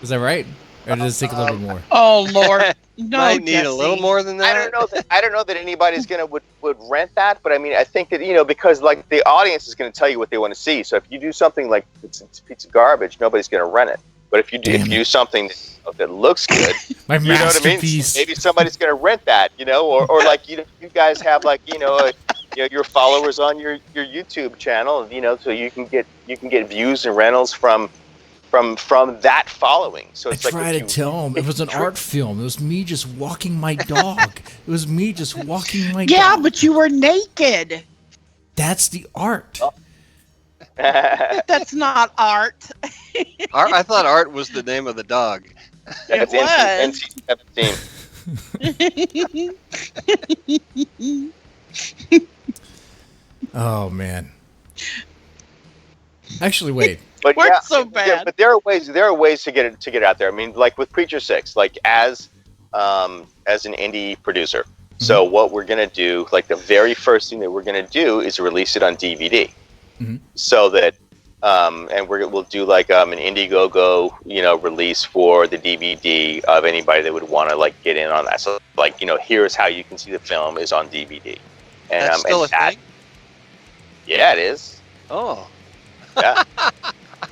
Is that right? Or does it take a little bit more? Oh, Lord. No, Might need a little Jesse. more than that. I don't know that anybody's would rent that, but I mean, I think that because like the audience is going to tell you what they want to see. So if you do something like it's a piece of garbage, nobody's going to rent it. But if you do something that looks good, My you know what I mean? masterpiece. Maybe somebody's going to rent that, or like you guys have like your followers on your YouTube channel, so you can get views and rentals from that following. So it's I like tried to tell him it was an art film. It was me just walking my dog. It was me just walking my dog. Yeah, but you were naked. That's the art. That's not Art. Art, I thought Art was the name of the dog. It That's was. NC-17. Oh man. Actually, wait. But We're yeah, so bad. but there are ways to get it out there. I mean, like with Preacher 6, like as an indie producer. So what we're gonna do, like the very first thing that we're gonna do is release it on DVD, so that and we'll do like an Indiegogo, release for the DVD of anybody that would want to like get in on that. So like, here's how you can see the film is on DVD. And That's still and a thing? Yeah, it is. Oh. Yeah.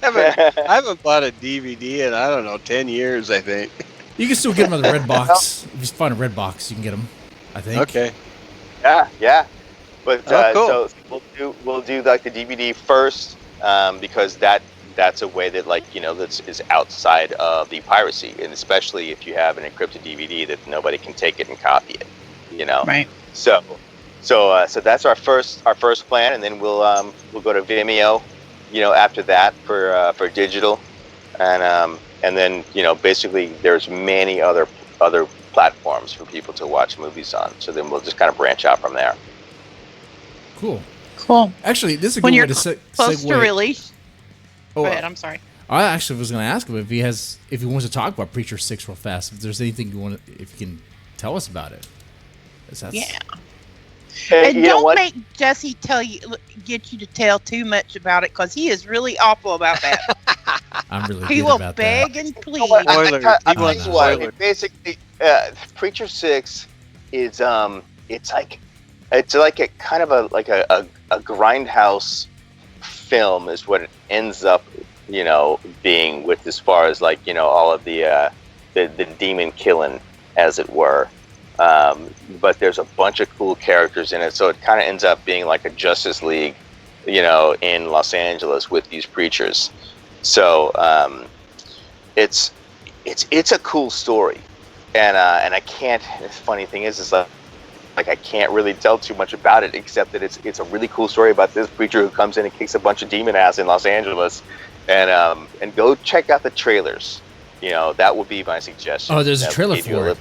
I haven't bought a DVD in, I don't know, 10 years, I think. You can still get them on the red box. If you find a red box, you can get them. I think. Okay. Yeah. But cool. so we'll do like the DVD first, because that's a way that that is outside of the piracy, and especially if you have an encrypted DVD that nobody can take it and copy it. Right. So that's our first plan, and then we'll go to Vimeo, after that for digital, and then basically there's many other platforms for people to watch movies on. So then we'll just kind of branch out from there. Cool. Actually, this is a When good you're way to close segue. to release. Oh, Go ahead. I'm sorry. I actually was going to ask him if he wants to talk about Preacher 6 real fast. If there's anything if you can tell us about it. Yeah. Hey, And don't make Jesse get you to tell too much about it, because he is really awful about that. I'm really He good will about beg that. and plead. Spoiler. Basically, Preacher 6 is it's like a kind of a grindhouse film is what it ends up being, with as far as all of the demon killing, as it were. But there's a bunch of cool characters in it, so it kind of ends up being like a Justice League, in Los Angeles with these preachers. So it's a cool story, and I can't. The funny thing is like I can't really tell too much about it, except that it's a really cool story about this preacher who comes in and kicks a bunch of demon ass in Los Angeles, and go check out the trailers. That would be my suggestion. Oh, there's a trailer for it.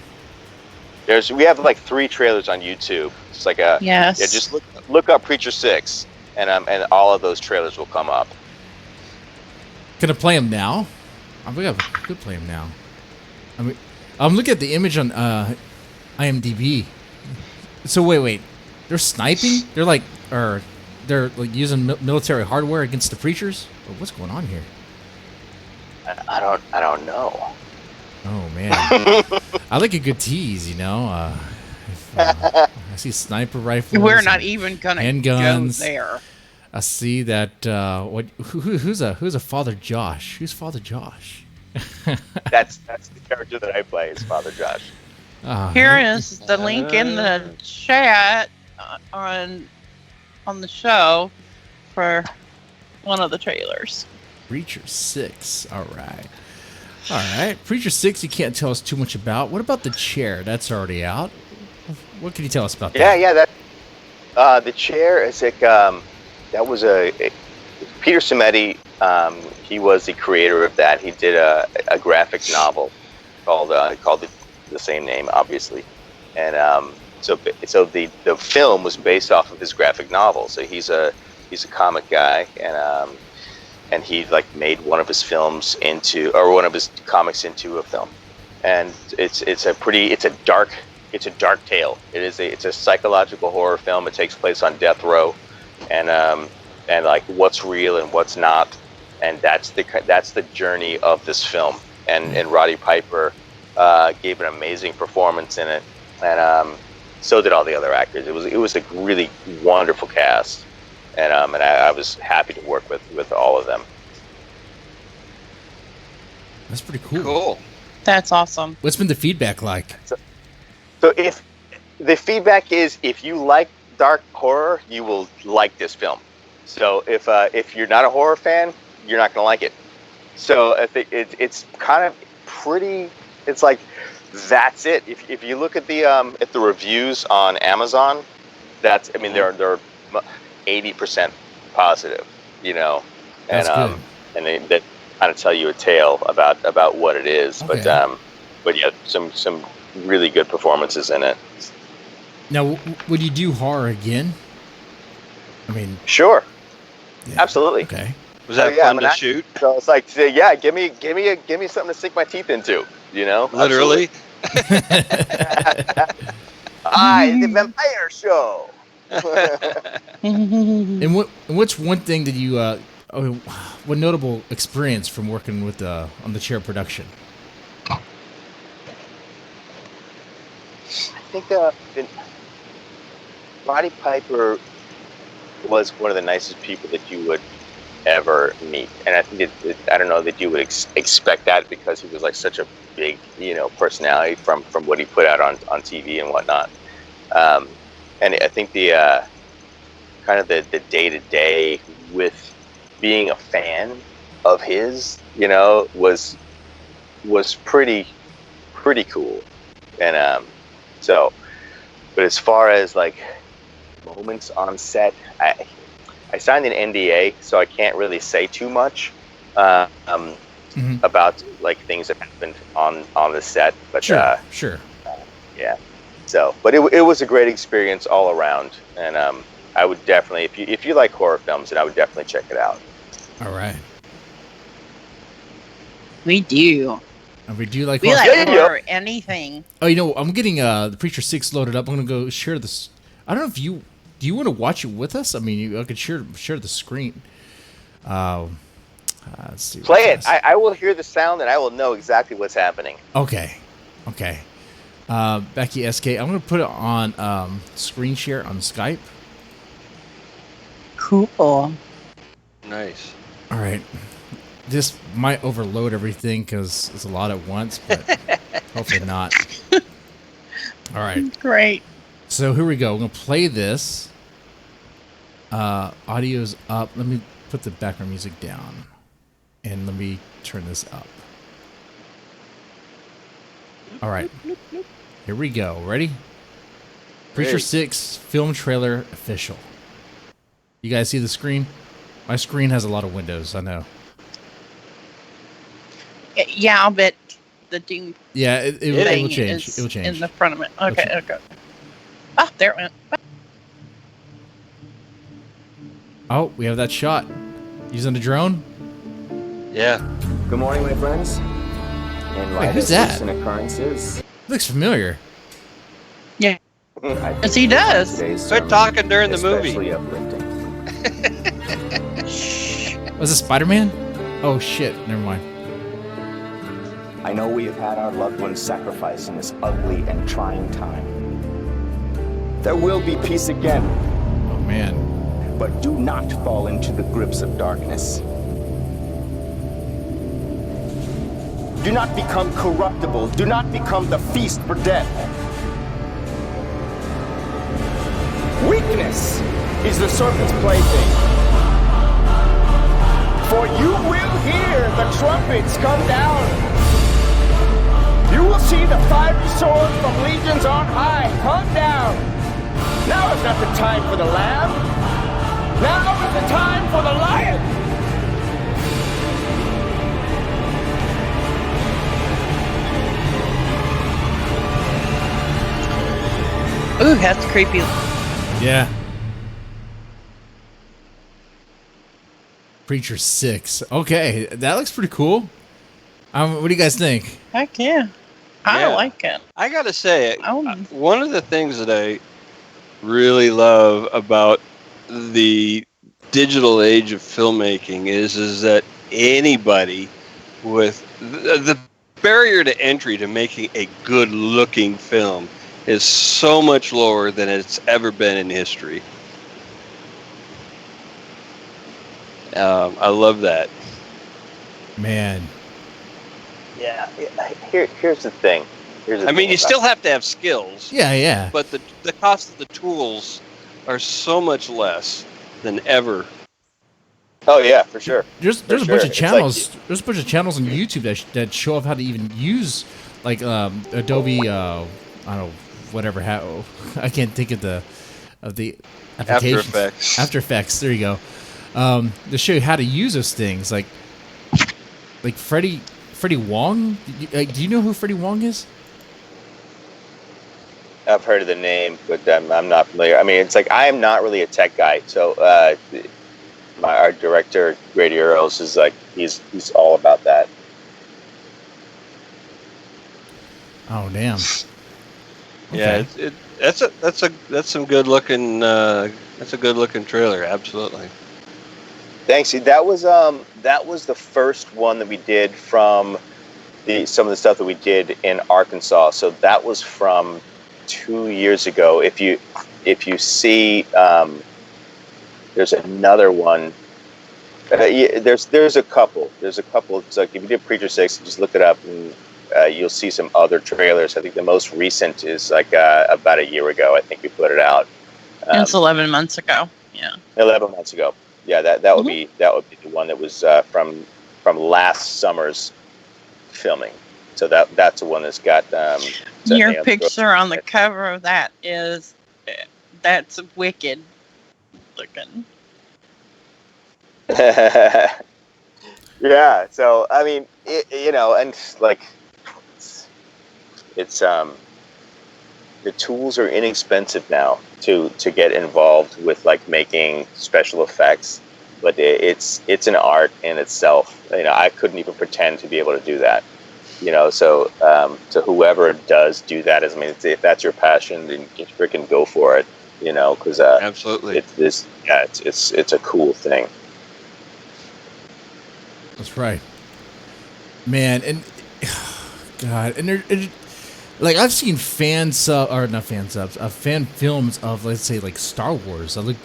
We have like 3 trailers on YouTube. It's like Yes. Yeah, just look up Preacher 6, and all of those trailers will come up. Can I play them now? We could play them now. I mean, I'm looking at the image on IMDb. So wait, they're sniping? They're like using military hardware against the preachers? Or what's going on here? I don't know. Oh man, I like a good tease, I see sniper rifles. We're not even gonna handguns. go there. I see that. Who's a Father Josh? Who's Father Josh? That's the character that I play, is Father Josh. Here is the link in the chat on the show for one of the trailers. Preacher 6. All right. Preacher 6. You can't tell us too much about. What about The Chair? That's already out. What can you tell us about that? Yeah. That The Chair is like that was Peter Simeti. He was the creator of that. He did a graphic novel called the same name, obviously, and so the film was based off of his graphic novel. So he's a comic guy, and he made one of his comics into a film, and it's a dark tale. It's a psychological horror film. It takes place on death row, and what's real and what's not, and that's the journey of this film. And Roddy Piper gave an amazing performance in it, and so did all the other actors. It was a really wonderful cast, and I was happy to work with all of them. That's pretty cool. Cool. That's awesome. What's been the feedback like? So if the feedback is, if you like dark horror, you will like this film. So if you're not a horror fan, you're not going to like it. So I think it's kind of pretty. It's like that's it. If you look at the reviews on Amazon, they're 80% positive. That's good. And they kind of tell you a tale about what it is. Okay. But yeah, some really good performances in it. Now, would you do horror again? I mean, sure, yeah. absolutely. Okay. Was that fun to shoot? So it's like, yeah, give me something to sink my teeth into. Literally. The Vampire Show. And what's one thing that you what notable experience from working with on the chair production? I think Roddy Piper was one of the nicest people that you would ever meet, and I think I don't know that you would expect that because he was like such a big personality from what he put out on TV and whatnot. And I think the kind of the day-to-day with being a fan of his, was pretty cool. And but as far as like moments on set, I signed an NDA, so I can't really say too much about like things that happened on the set. But sure. Yeah. So, but it was a great experience all around, and I would definitely, if you like horror films, then I would definitely check it out. All right. We do. And we do like we horror. like horror, anything. Oh, I'm getting the Preacher 6 loaded up. I'm gonna go share this. I don't know if do you want to watch it with us? I mean, I could share the screen. Let's see. Play it. I will hear the sound and I will know exactly what's happening. Okay. Becky SK, I'm going to put it on screen share on Skype. Cool. Nice. All right. This might overload everything because it's a lot at once, but hopefully not. All right. Great. So here we go. We're going to play this. Audio's up. Let me put the background music down. And let me turn this up. All right. Here we go. Ready? Preacher 6 film trailer official. You guys see the screen? My screen has a lot of windows, I know. Yeah, I'll bet the Doom. Yeah, it will change. It will change. In the front of it. Okay. Oh, there it went. Oh, we have that shot. Using the drone? Yeah. Good morning, my friends. Wait, who's that? Occurrences. Looks familiar. Yeah. Yes, he does. Quit talking during the movie. Especially uplifting. Was it Spider-Man? Oh, shit. Never mind. I know we have had our loved ones sacrificed in this ugly and trying time. There will be peace again. Oh, man. But do not fall into the grips of darkness. Do not become corruptible. Do not become the feast for death. Weakness is the serpent's plaything. For you will hear the trumpets come down. You will see the fiery sword from legions on high come down. Now is not the time for the lamb. Now is the time for the lion. Ooh, that's creepy. Yeah. Preacher 6. Okay, that looks pretty cool. What do you guys think? Heck yeah. I like it. I gotta say, one of the things that I really love about the digital age of filmmaking is that anybody with the barrier to entry to making a good looking film is so much lower than it's ever been in history. I love that. Man. Yeah. Here's the thing. I mean, you still have to have skills. Yeah. But the cost of the tools are so much less than ever. Oh yeah, for sure. There's a bunch of channels. There's a bunch of channels on YouTube that show off how to even use like Adobe. I don't know, whatever. I can't think of the applications. After Effects. After Effects. There you go. to show you how to use those things. Like Freddie Wong. Do you know who Freddie Wong is? I've heard of the name, but I'm not familiar. I mean, it's like I am not really a tech guy. So our director, Grady Earls, is like he's all about that. Oh damn! Yeah, that's some good looking. That's a good looking trailer. Absolutely. Thanks. See, that was the first one that we did from some of the stuff that we did in Arkansas. So that was from 2 years ago. If you see, there's another one. There's a couple. It's like if you did Preacher 6, just look it up and you'll see some other trailers. I think the most recent is like about a year ago. I think we put it out. It's 11 months ago. Yeah. 11 months ago. Yeah, that would be the one that was from last summer's filming. So that's the one that's got your picture on the cover of that that's wicked looking. Yeah. So I mean, and like it's the tools are inexpensive now to get involved with like making special effects, but it's an art in itself. I couldn't even pretend to be able to do that. So whoever does do that, if that's your passion, then you freaking go for it. Because absolutely, it's a cool thing. That's right, man. And God, and like I've seen fan films of, let's say, like Star Wars. I like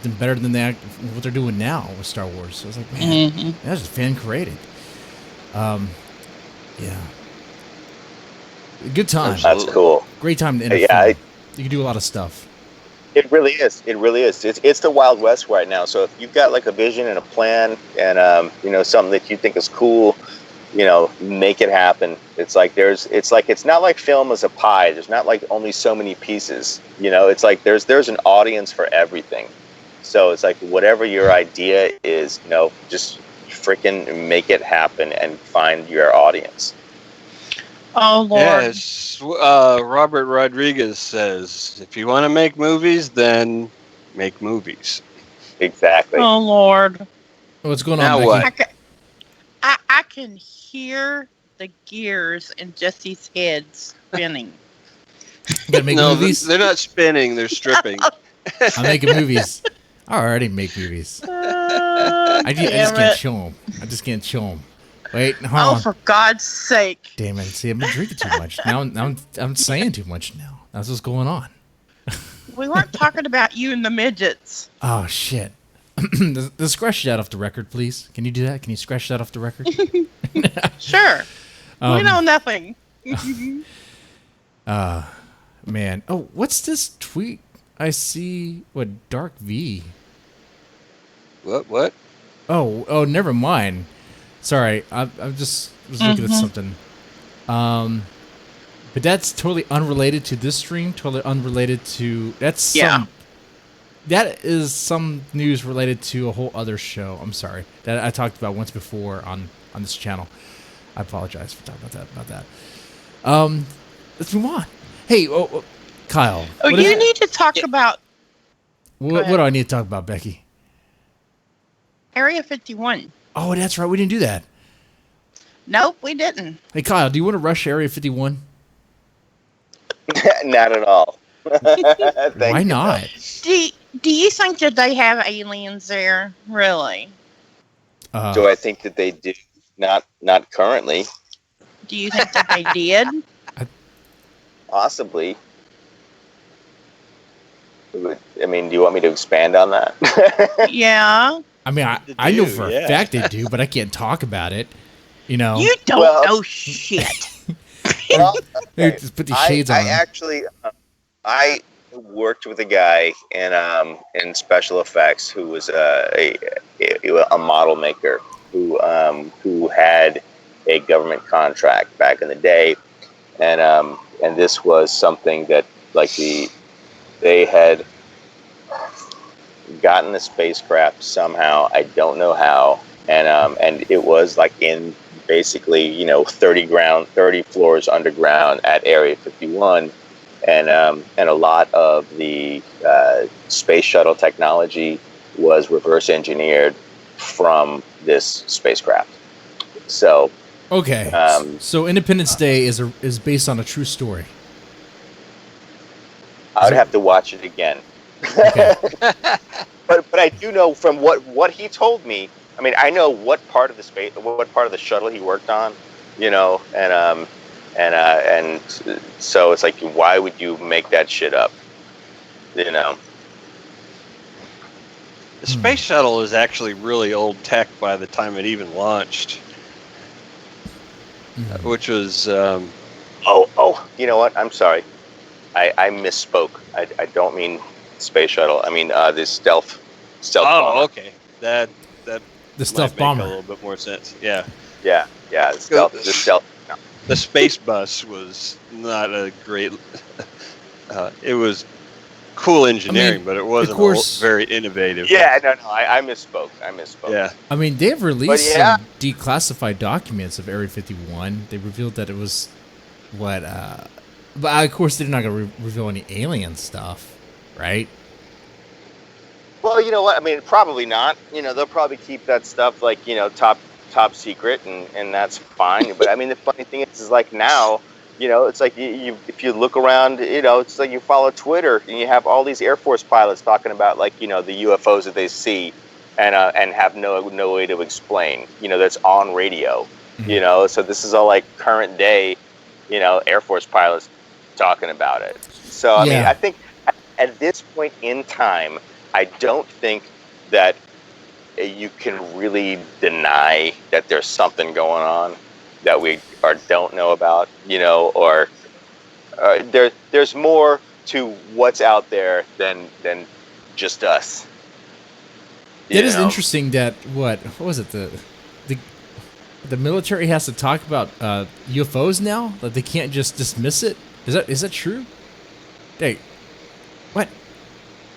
them better than what they're doing now with Star Wars. So I was like, man, that's just fan created. Yeah, good time. That's cool. Great time to end. Yeah, you can do a lot of stuff. It really is. It's the Wild West right now. So if you've got like a vision and a plan and something that you think is cool, make it happen. It's not like film is a pie. There's not like only so many pieces. It's like there's an audience for everything. So it's like whatever your idea is, just freaking make it happen and find your audience. Oh Lord. Yes, Robert Rodriguez says, if you want to make movies, then make movies. Exactly. Oh Lord. What's going on? Now Becky? what? I can hear the gears in Jesse's head spinning. Gotta make movies? They're not spinning; they're stripping. I'm making movies. I already make movies. I just can't show them. Wait, hold on. Oh, for God's sake! Damn it! See, I've been drinking too much. Now I'm saying too much. Now that's what's going on. We weren't talking about you and the midgets. Oh shit! Scratch that off the record, please. Can you do that? Can you scratch that off the record? Sure. We know nothing. Man. Oh, what's this tweet? I see. What? Dark V. What? Oh, never mind. Sorry, I just was looking at something. But that's totally unrelated to this stream. Totally unrelated to that is some news related to a whole other show. I'm sorry that I talked about once before on this channel. I apologize for talking about that. Let's move on. Hey, Kyle. Oh, you need to talk about. What do I need to talk about, Becky? Area 51. Oh, that's right. We didn't do that. Nope, we didn't. Hey, Kyle, do you want to rush Area 51? Not at all. Why not? Do you think that they have aliens there? Really? Do I think that they do? Not currently. Do you think that they did? Possibly. I mean, do you want me to expand on that? Yeah. I mean, I know for a fact they do, but I can't talk about it. You don't know shit. Well, okay. Just put these shades on. I worked with a guy in special effects who was a model maker who had a government contract back in the day, and this was something that like they had gotten the spacecraft somehow. I don't know how, and it was like in basically 30 floors underground at Area 51, and a lot of the space shuttle technology was reverse engineered from this spacecraft. So okay, so Independence Day is based on a true story. I would have to watch it again. Okay. but I do know from what he told me. I mean, I know what part of the shuttle he worked on, and so it's like, why would you make that shit up? The space shuttle is actually really old tech by the time it even launched, which was. You know what? I'm sorry. I misspoke. I don't mean space shuttle. I mean this stealth bomber. Oh, okay. That The stealth might bomber. make a little bit more sense. Yeah. Yeah. The stealth. The space bus was not a great. It was cool engineering, but it wasn't very innovative. Yeah, no, I misspoke. Yeah. I mean, they've released some declassified documents of Area 51. They revealed that it was but of course they're not going to reveal any alien stuff, right? Well, you know what? I mean, probably not. They'll probably keep that stuff like top secret, and that's fine. But I mean, the funny thing is like now, it's like you if you look around, it's like you follow Twitter and you have all these Air Force pilots talking about like the UFOs that they see, and have no way to explain. That's on radio. Mm-hmm. So this is all like current day, Air Force pilots talking about it. So I mean, I think at this point in time, I don't think that you can really deny that there's something going on that we don't know about, or there's more to what's out there than just us. It is interesting that what was it the military has to talk about UFOs now, that they can't just dismiss it. Is that true? Hey, what?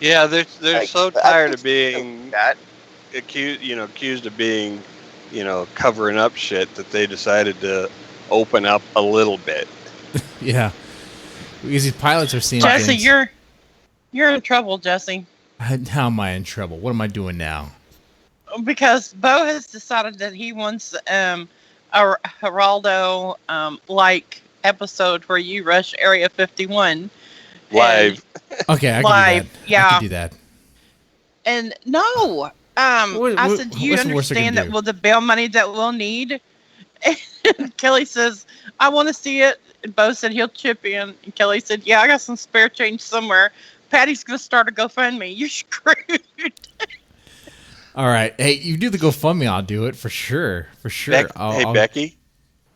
Yeah, they're so tired of being accused of being, covering up shit that they decided to open up a little bit. Yeah, because these pilots are seeing Jesse, things. you're in trouble, Jesse. How am I in trouble? What am I doing now? Because Bo has decided that he wants a Geraldo like episode where you rush Area 51 live. Okay, I can live, do that. yeah. I can do that. And no, I said, do you understand that with the bail money that we'll need? And Kelly says, I want to see it. And Bo said he'll chip in. And Kelly said, yeah, I got some spare change somewhere. Patty's going to start a GoFundMe. You're screwed. All right. Hey, you do the GoFundMe, I'll do it for sure. For sure. Hey, Becky.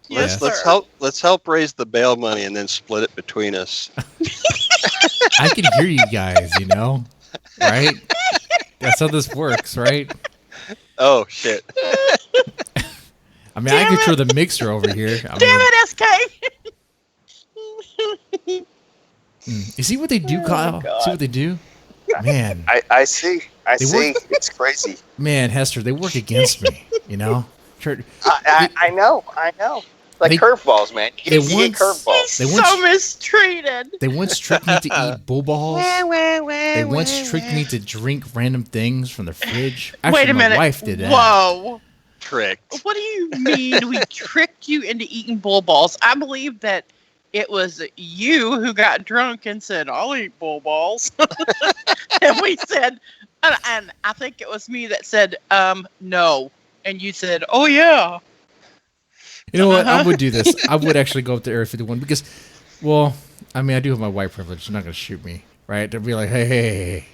Yes, Let's help raise the bail money and then split it between us. I can hear you guys, right? That's how this works, right? Oh shit! I mean, I control the mixer over here. Damn it, SK! You see what they do, Kyle? See what they do? Man. I see. It's crazy. Man, Hester, they work against me, I know. Like curveballs, man. You get curveballs. So mistreated. They once tricked me to eat bull balls. They once tricked me to drink random things from the fridge. Actually, Wait a minute. My wife did that. Whoa. Tricked. What do you mean we tricked you into eating bull balls? I believe that it was you who got drunk and said, I'll eat bull balls. And we said, and I think it was me that said, no. And you said, oh, yeah. You know what? I would do this. I would actually go up to Area 51 because, well, I mean, I do have my white privilege. They're not going to shoot me, right? They'll be like, hey.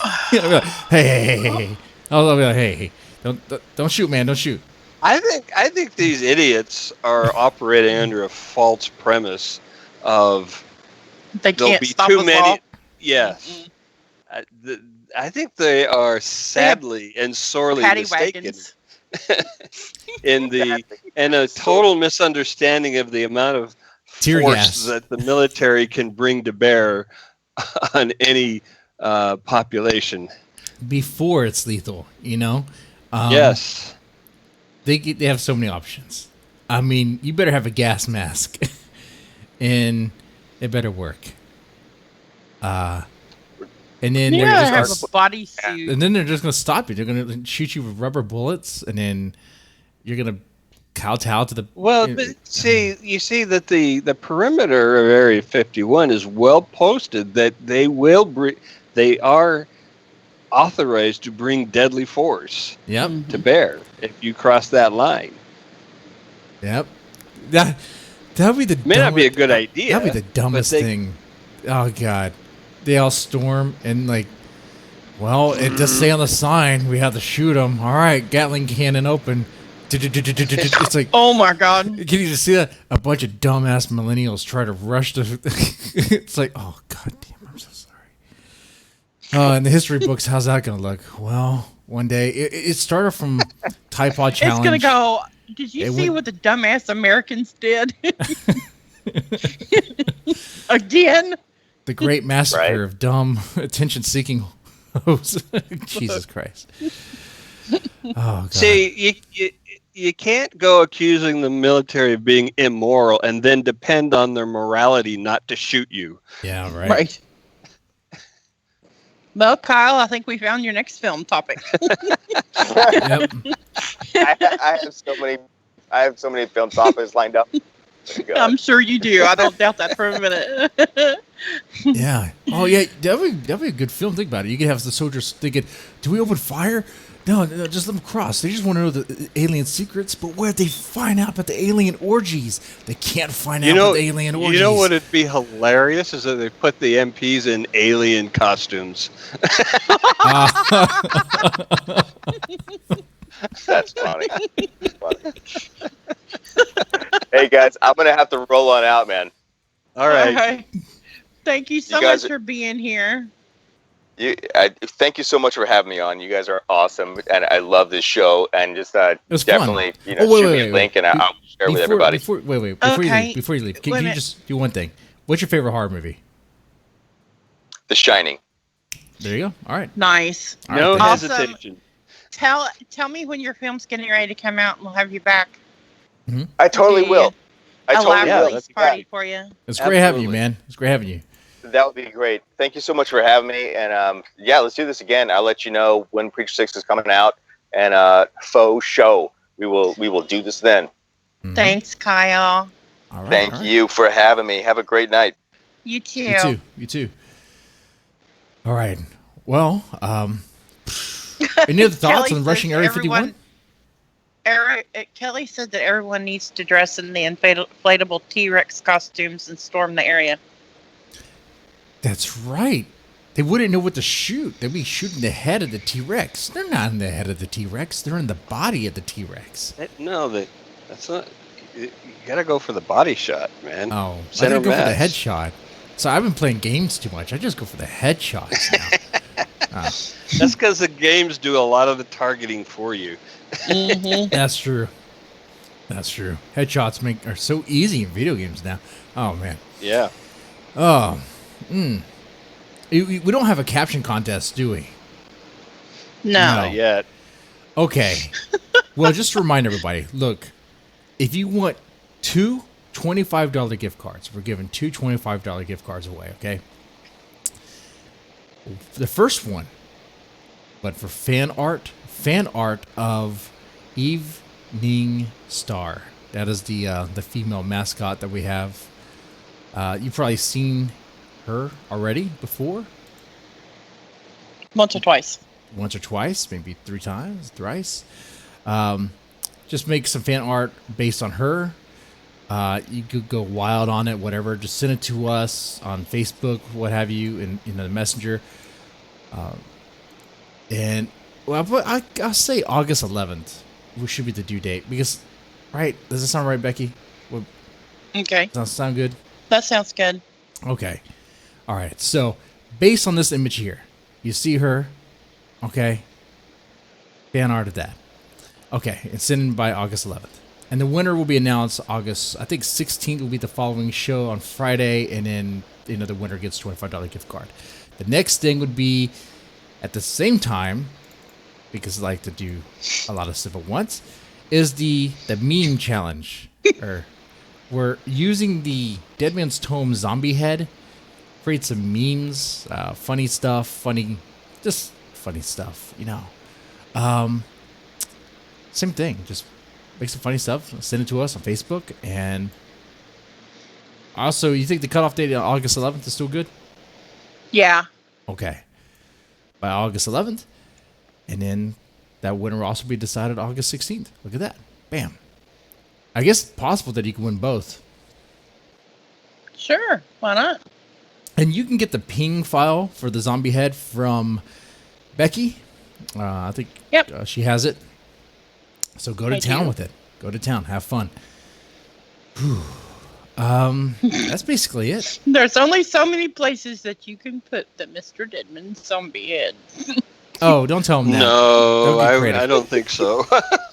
I'll be like, hey. I'll be like, hey. Don't shoot, man. Don't shoot. I think these idiots are operating under a false premise of they can't there'll be stop too us many. all. Yes. I think they are sadly and sorely mistaken. Wagons. in a total misunderstanding of the amount of tear force gas that the military can bring to bear on any population. before it's lethal. Yes. They have so many options. I mean, you better have a gas mask, and it better work. And then You they're gotta have just a bodysuit. and then they're just gonna stop you. They're gonna shoot you with rubber bullets, and then you're gonna kowtow to the. Well, but you see that the perimeter of Area 51 is well posted that they are authorized to bring deadly force Yep. to bear if you cross that line. Yep. That'd be the. May not be a good idea. That'd be the dumbest thing. Oh God, they all storm and well, it does say on the sign we have to shoot them. All right, Gatling cannon open. It's like, Oh my God. can you just see that? A bunch of dumbass millennials try to rush to. It's like, oh God damn, I'm so sorry. In the history books, how's that gonna look? Well, one day it started from Tide Pod Challenge. It's gonna go. Did you It see went- what the dumbass Americans did? Again? The Great Massacre Right. of dumb, attention-seeking hoes. Jesus Christ. Oh God. See, you can't go accusing the military of being immoral and then depend on their morality not to shoot you. Yeah, right. Well, Kyle, I think we found your next film topic. Yep. I have so many film topics lined up. I'm sure you do. I don't doubt that for a minute. Yeah. Oh, yeah. That'd be a good film. Think about it. You could have the soldiers thinking, "Do we open fire? No, just let them cross. They just want to know the alien secrets. But where'd they find out about the alien orgies? They can't find out about the alien orgies." You know what would be hilarious is that they put the MPs in alien costumes. That's funny. Hey guys, I'm gonna have to roll on out, man. All right. Okay. Thank you so You guys much for being here. Thank you so much for having me on. You guys are awesome, and I love this show. And just was definitely, fun. shoot me a link, and I'll share it with everybody. Before you Okay. leave, can Wait a you minute. just do one thing? What's your favorite horror movie? The Shining. There you go. All right. Nice. All No right, thanks. Awesome. hesitation. Tell me when your film's getting ready to come out, and we'll have you back. I totally will. I totally Elaborate will. release party for you. It's great having you, Absolutely. man. It's great having you. That would be great. Thank you so much for having me. And let's do this again. I'll let you know when Preacher 6 is coming out. And faux show. We will do this then. Mhm. Thanks, Kyle. All right. Thank all right. you for having me. Have a great night. You too. You too. You too. All right. Well, any other thoughts Kelly on rushing says Area everyone- 51? Kelly said that everyone needs to dress in the inflatable T-Rex costumes and storm the area. That's right. They wouldn't know what to shoot. They'd be shooting the head of the T-Rex. They're not in the head of the T-Rex. They're in the body of the T-Rex. No, that's not. You gotta go for the body shot, man. Oh, I Center didn't go for the mass. headshot. So I've been playing games too much. I just go for the headshots now. That's because the games do a lot of the targeting for you. That's true. That's true. Headshots are so easy in video games now. Oh man. Yeah. Oh. We don't have a caption contest, do we? No. Not yet. Okay. Well, just to remind everybody, look, if you want two $25 gift cards, we're giving two $25 gift cards away, okay? The first one, but for fan art of Evening Star. That is the female mascot that we have. You've probably seen her already before. Once or twice. Once or twice, maybe 3 times, thrice. Just make some fan art based on her. You could go wild on it, whatever. Just send it to us on Facebook, what have you, in the messenger. And well, I'll say August 11th, which should be the due date. Because, right? Does that sound right, Becky? Okay. Does that sound good? That sounds good. Okay. All right. So, based on this image here, you see her. Okay. Fan art of that. Okay. It's in by August 11th. And the winner will be announced August, I think 16th will be the following show on Friday. And then, the winner gets $25 gift card. The next thing would be At the same time, because I like to do a lot of stuff at once, is the meme challenge. We're using the Deadman's Tome zombie head, create some memes, funny stuff, just funny stuff, Same thing, just make some funny stuff, send it to us on Facebook, and also, you think the cutoff date on August 11th is still good? Yeah. Okay. By August 11th, and then that winner will also be decided August 16th. Look at that. Bam. I guess it's possible that you can win both. Sure. Why not? And you can get the ping file for the zombie head from Becky. I think she has it. So go to town with it. Go to town. Have fun. Whew. That's basically it. There's only so many places that you can put the Mr. Deadman zombie head. Oh, don't tell him that. No, I don't think so.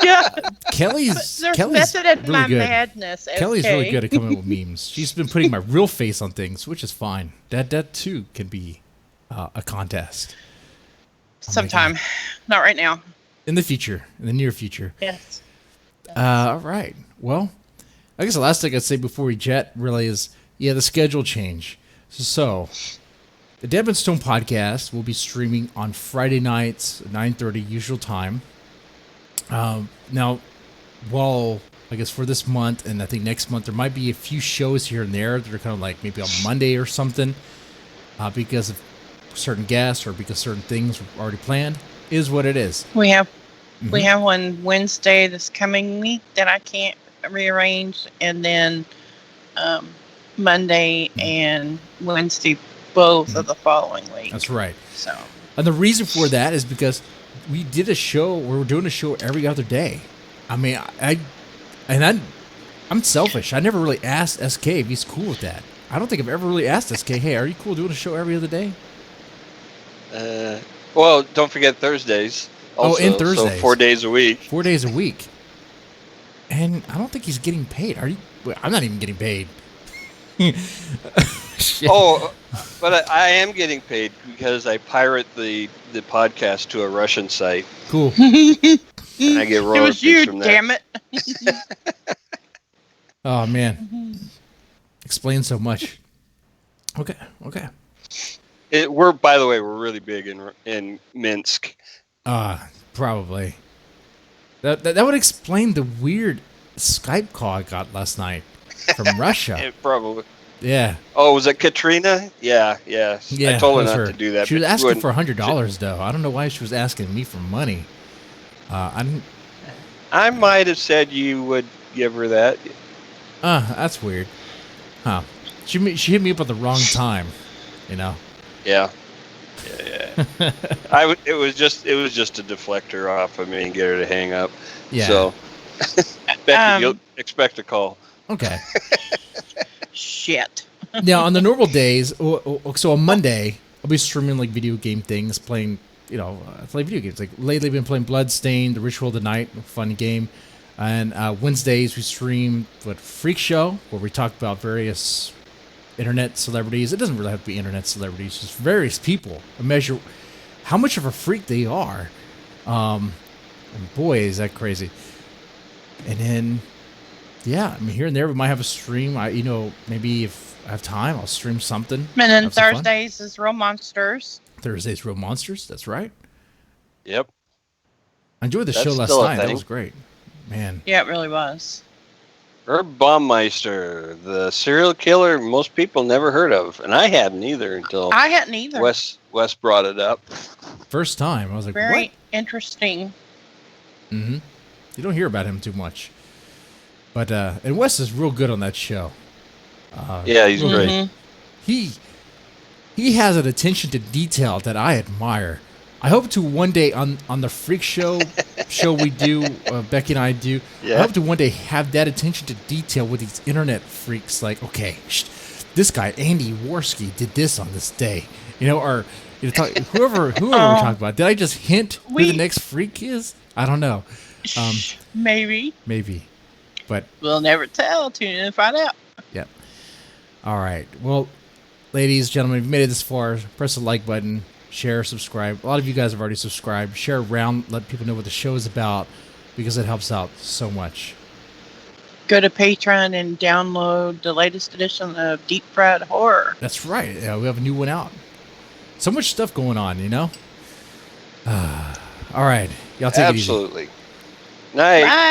Yeah. Kelly's method in really my good. madness. Kelly's okay. really good at coming up with memes. She's been putting my real face on things, which is fine. That too can be a contest. Sometime. Not right now. In the future. In the near future. Yes. All right. Well, I guess the last thing I'd say before we jet really is, the schedule change. So the Deadman Stone podcast will be streaming on Friday nights, 9:30 usual time. Now, well, I guess for this month and I think next month, there might be a few shows here and there that are kind of like maybe on Monday or something because of certain guests or because certain things were already planned. Is what it is. We have one Wednesday this coming week that I can't rearrange, and then Monday and Wednesday both of the following week. That's right. So, and the reason for that is because we did a show. We were doing a show every other day. I mean, I'm selfish. I never really asked SK if he's cool with that. I don't think I've ever really asked SK, hey, are you cool doing a show every other day? Well, don't forget Thursdays. Also, and Thursdays. So 4 days a week. 4 days a week. And I don't think he's getting paid. Are you? I'm not even getting paid. Oh, but I am getting paid because I pirate the podcast to a Russian site. Cool. And I get royalties it was you, from that. damn it. Oh, man. Explains so much. Okay. By the way, we're really big in Minsk. Probably. That would explain the weird Skype call I got last night from Russia. Probably. Yeah. Oh, was it Katrina? Yeah. I told her not to do that. She was asking for $100 though. I don't know why she was asking me for money. I might have said you would give her that. That's weird. Huh. She hit me up at the wrong time, Yeah. It was just a deflector off of me and get her to hang up. Yeah. So, Becky, you'll expect a call. Okay. Shit. Now on the normal days, so on Monday I'll be streaming like video game things, playing play video games. Like lately, I've been playing Bloodstained, The Ritual of the Night, a fun game. And Wednesdays we stream Freak Show, where we talk about various internet celebrities. It doesn't really have to be internet celebrities, just various people. And measure how much of a freak they are. And boy, is that crazy. And then, here and there we might have a stream. Maybe if I have time, I'll stream something. And then Thursdays is Real Monsters. Thursdays, Real Monsters. That's right. Yep. I enjoyed the show last night. That was great. Man. Yeah, it really was. Herb Baumeister, the serial killer most people never heard of, and I hadn't either until Wes brought it up. First time, I was like, very what? Interesting. Mm-hmm. You don't hear about him too much, but and Wes is real good on that show. Yeah, he's great. He has an attention to detail that I admire. I hope to one day on the Freak Show we do, Becky and I do. Yeah. I hope to one day have that attention to detail with these internet freaks. Like, okay, this guy Andy Worski did this on this day, or whoever we're talking about. Did I just hint who the next freak is? I don't know. Maybe, but we'll never tell. Tune in and find out. Yep. All right. Well, ladies, gentlemen, if you made it this far, press the like button. share, subscribe. A lot of you guys have already subscribed. Share around, let people know what the show is about, because it helps out so much. Go to Patreon and download the latest edition of Deep Fried Horror. That's right. Yeah, we have a new one out. So much stuff going on, you know? All right. Y'all take it easy. Absolutely. Night. Bye.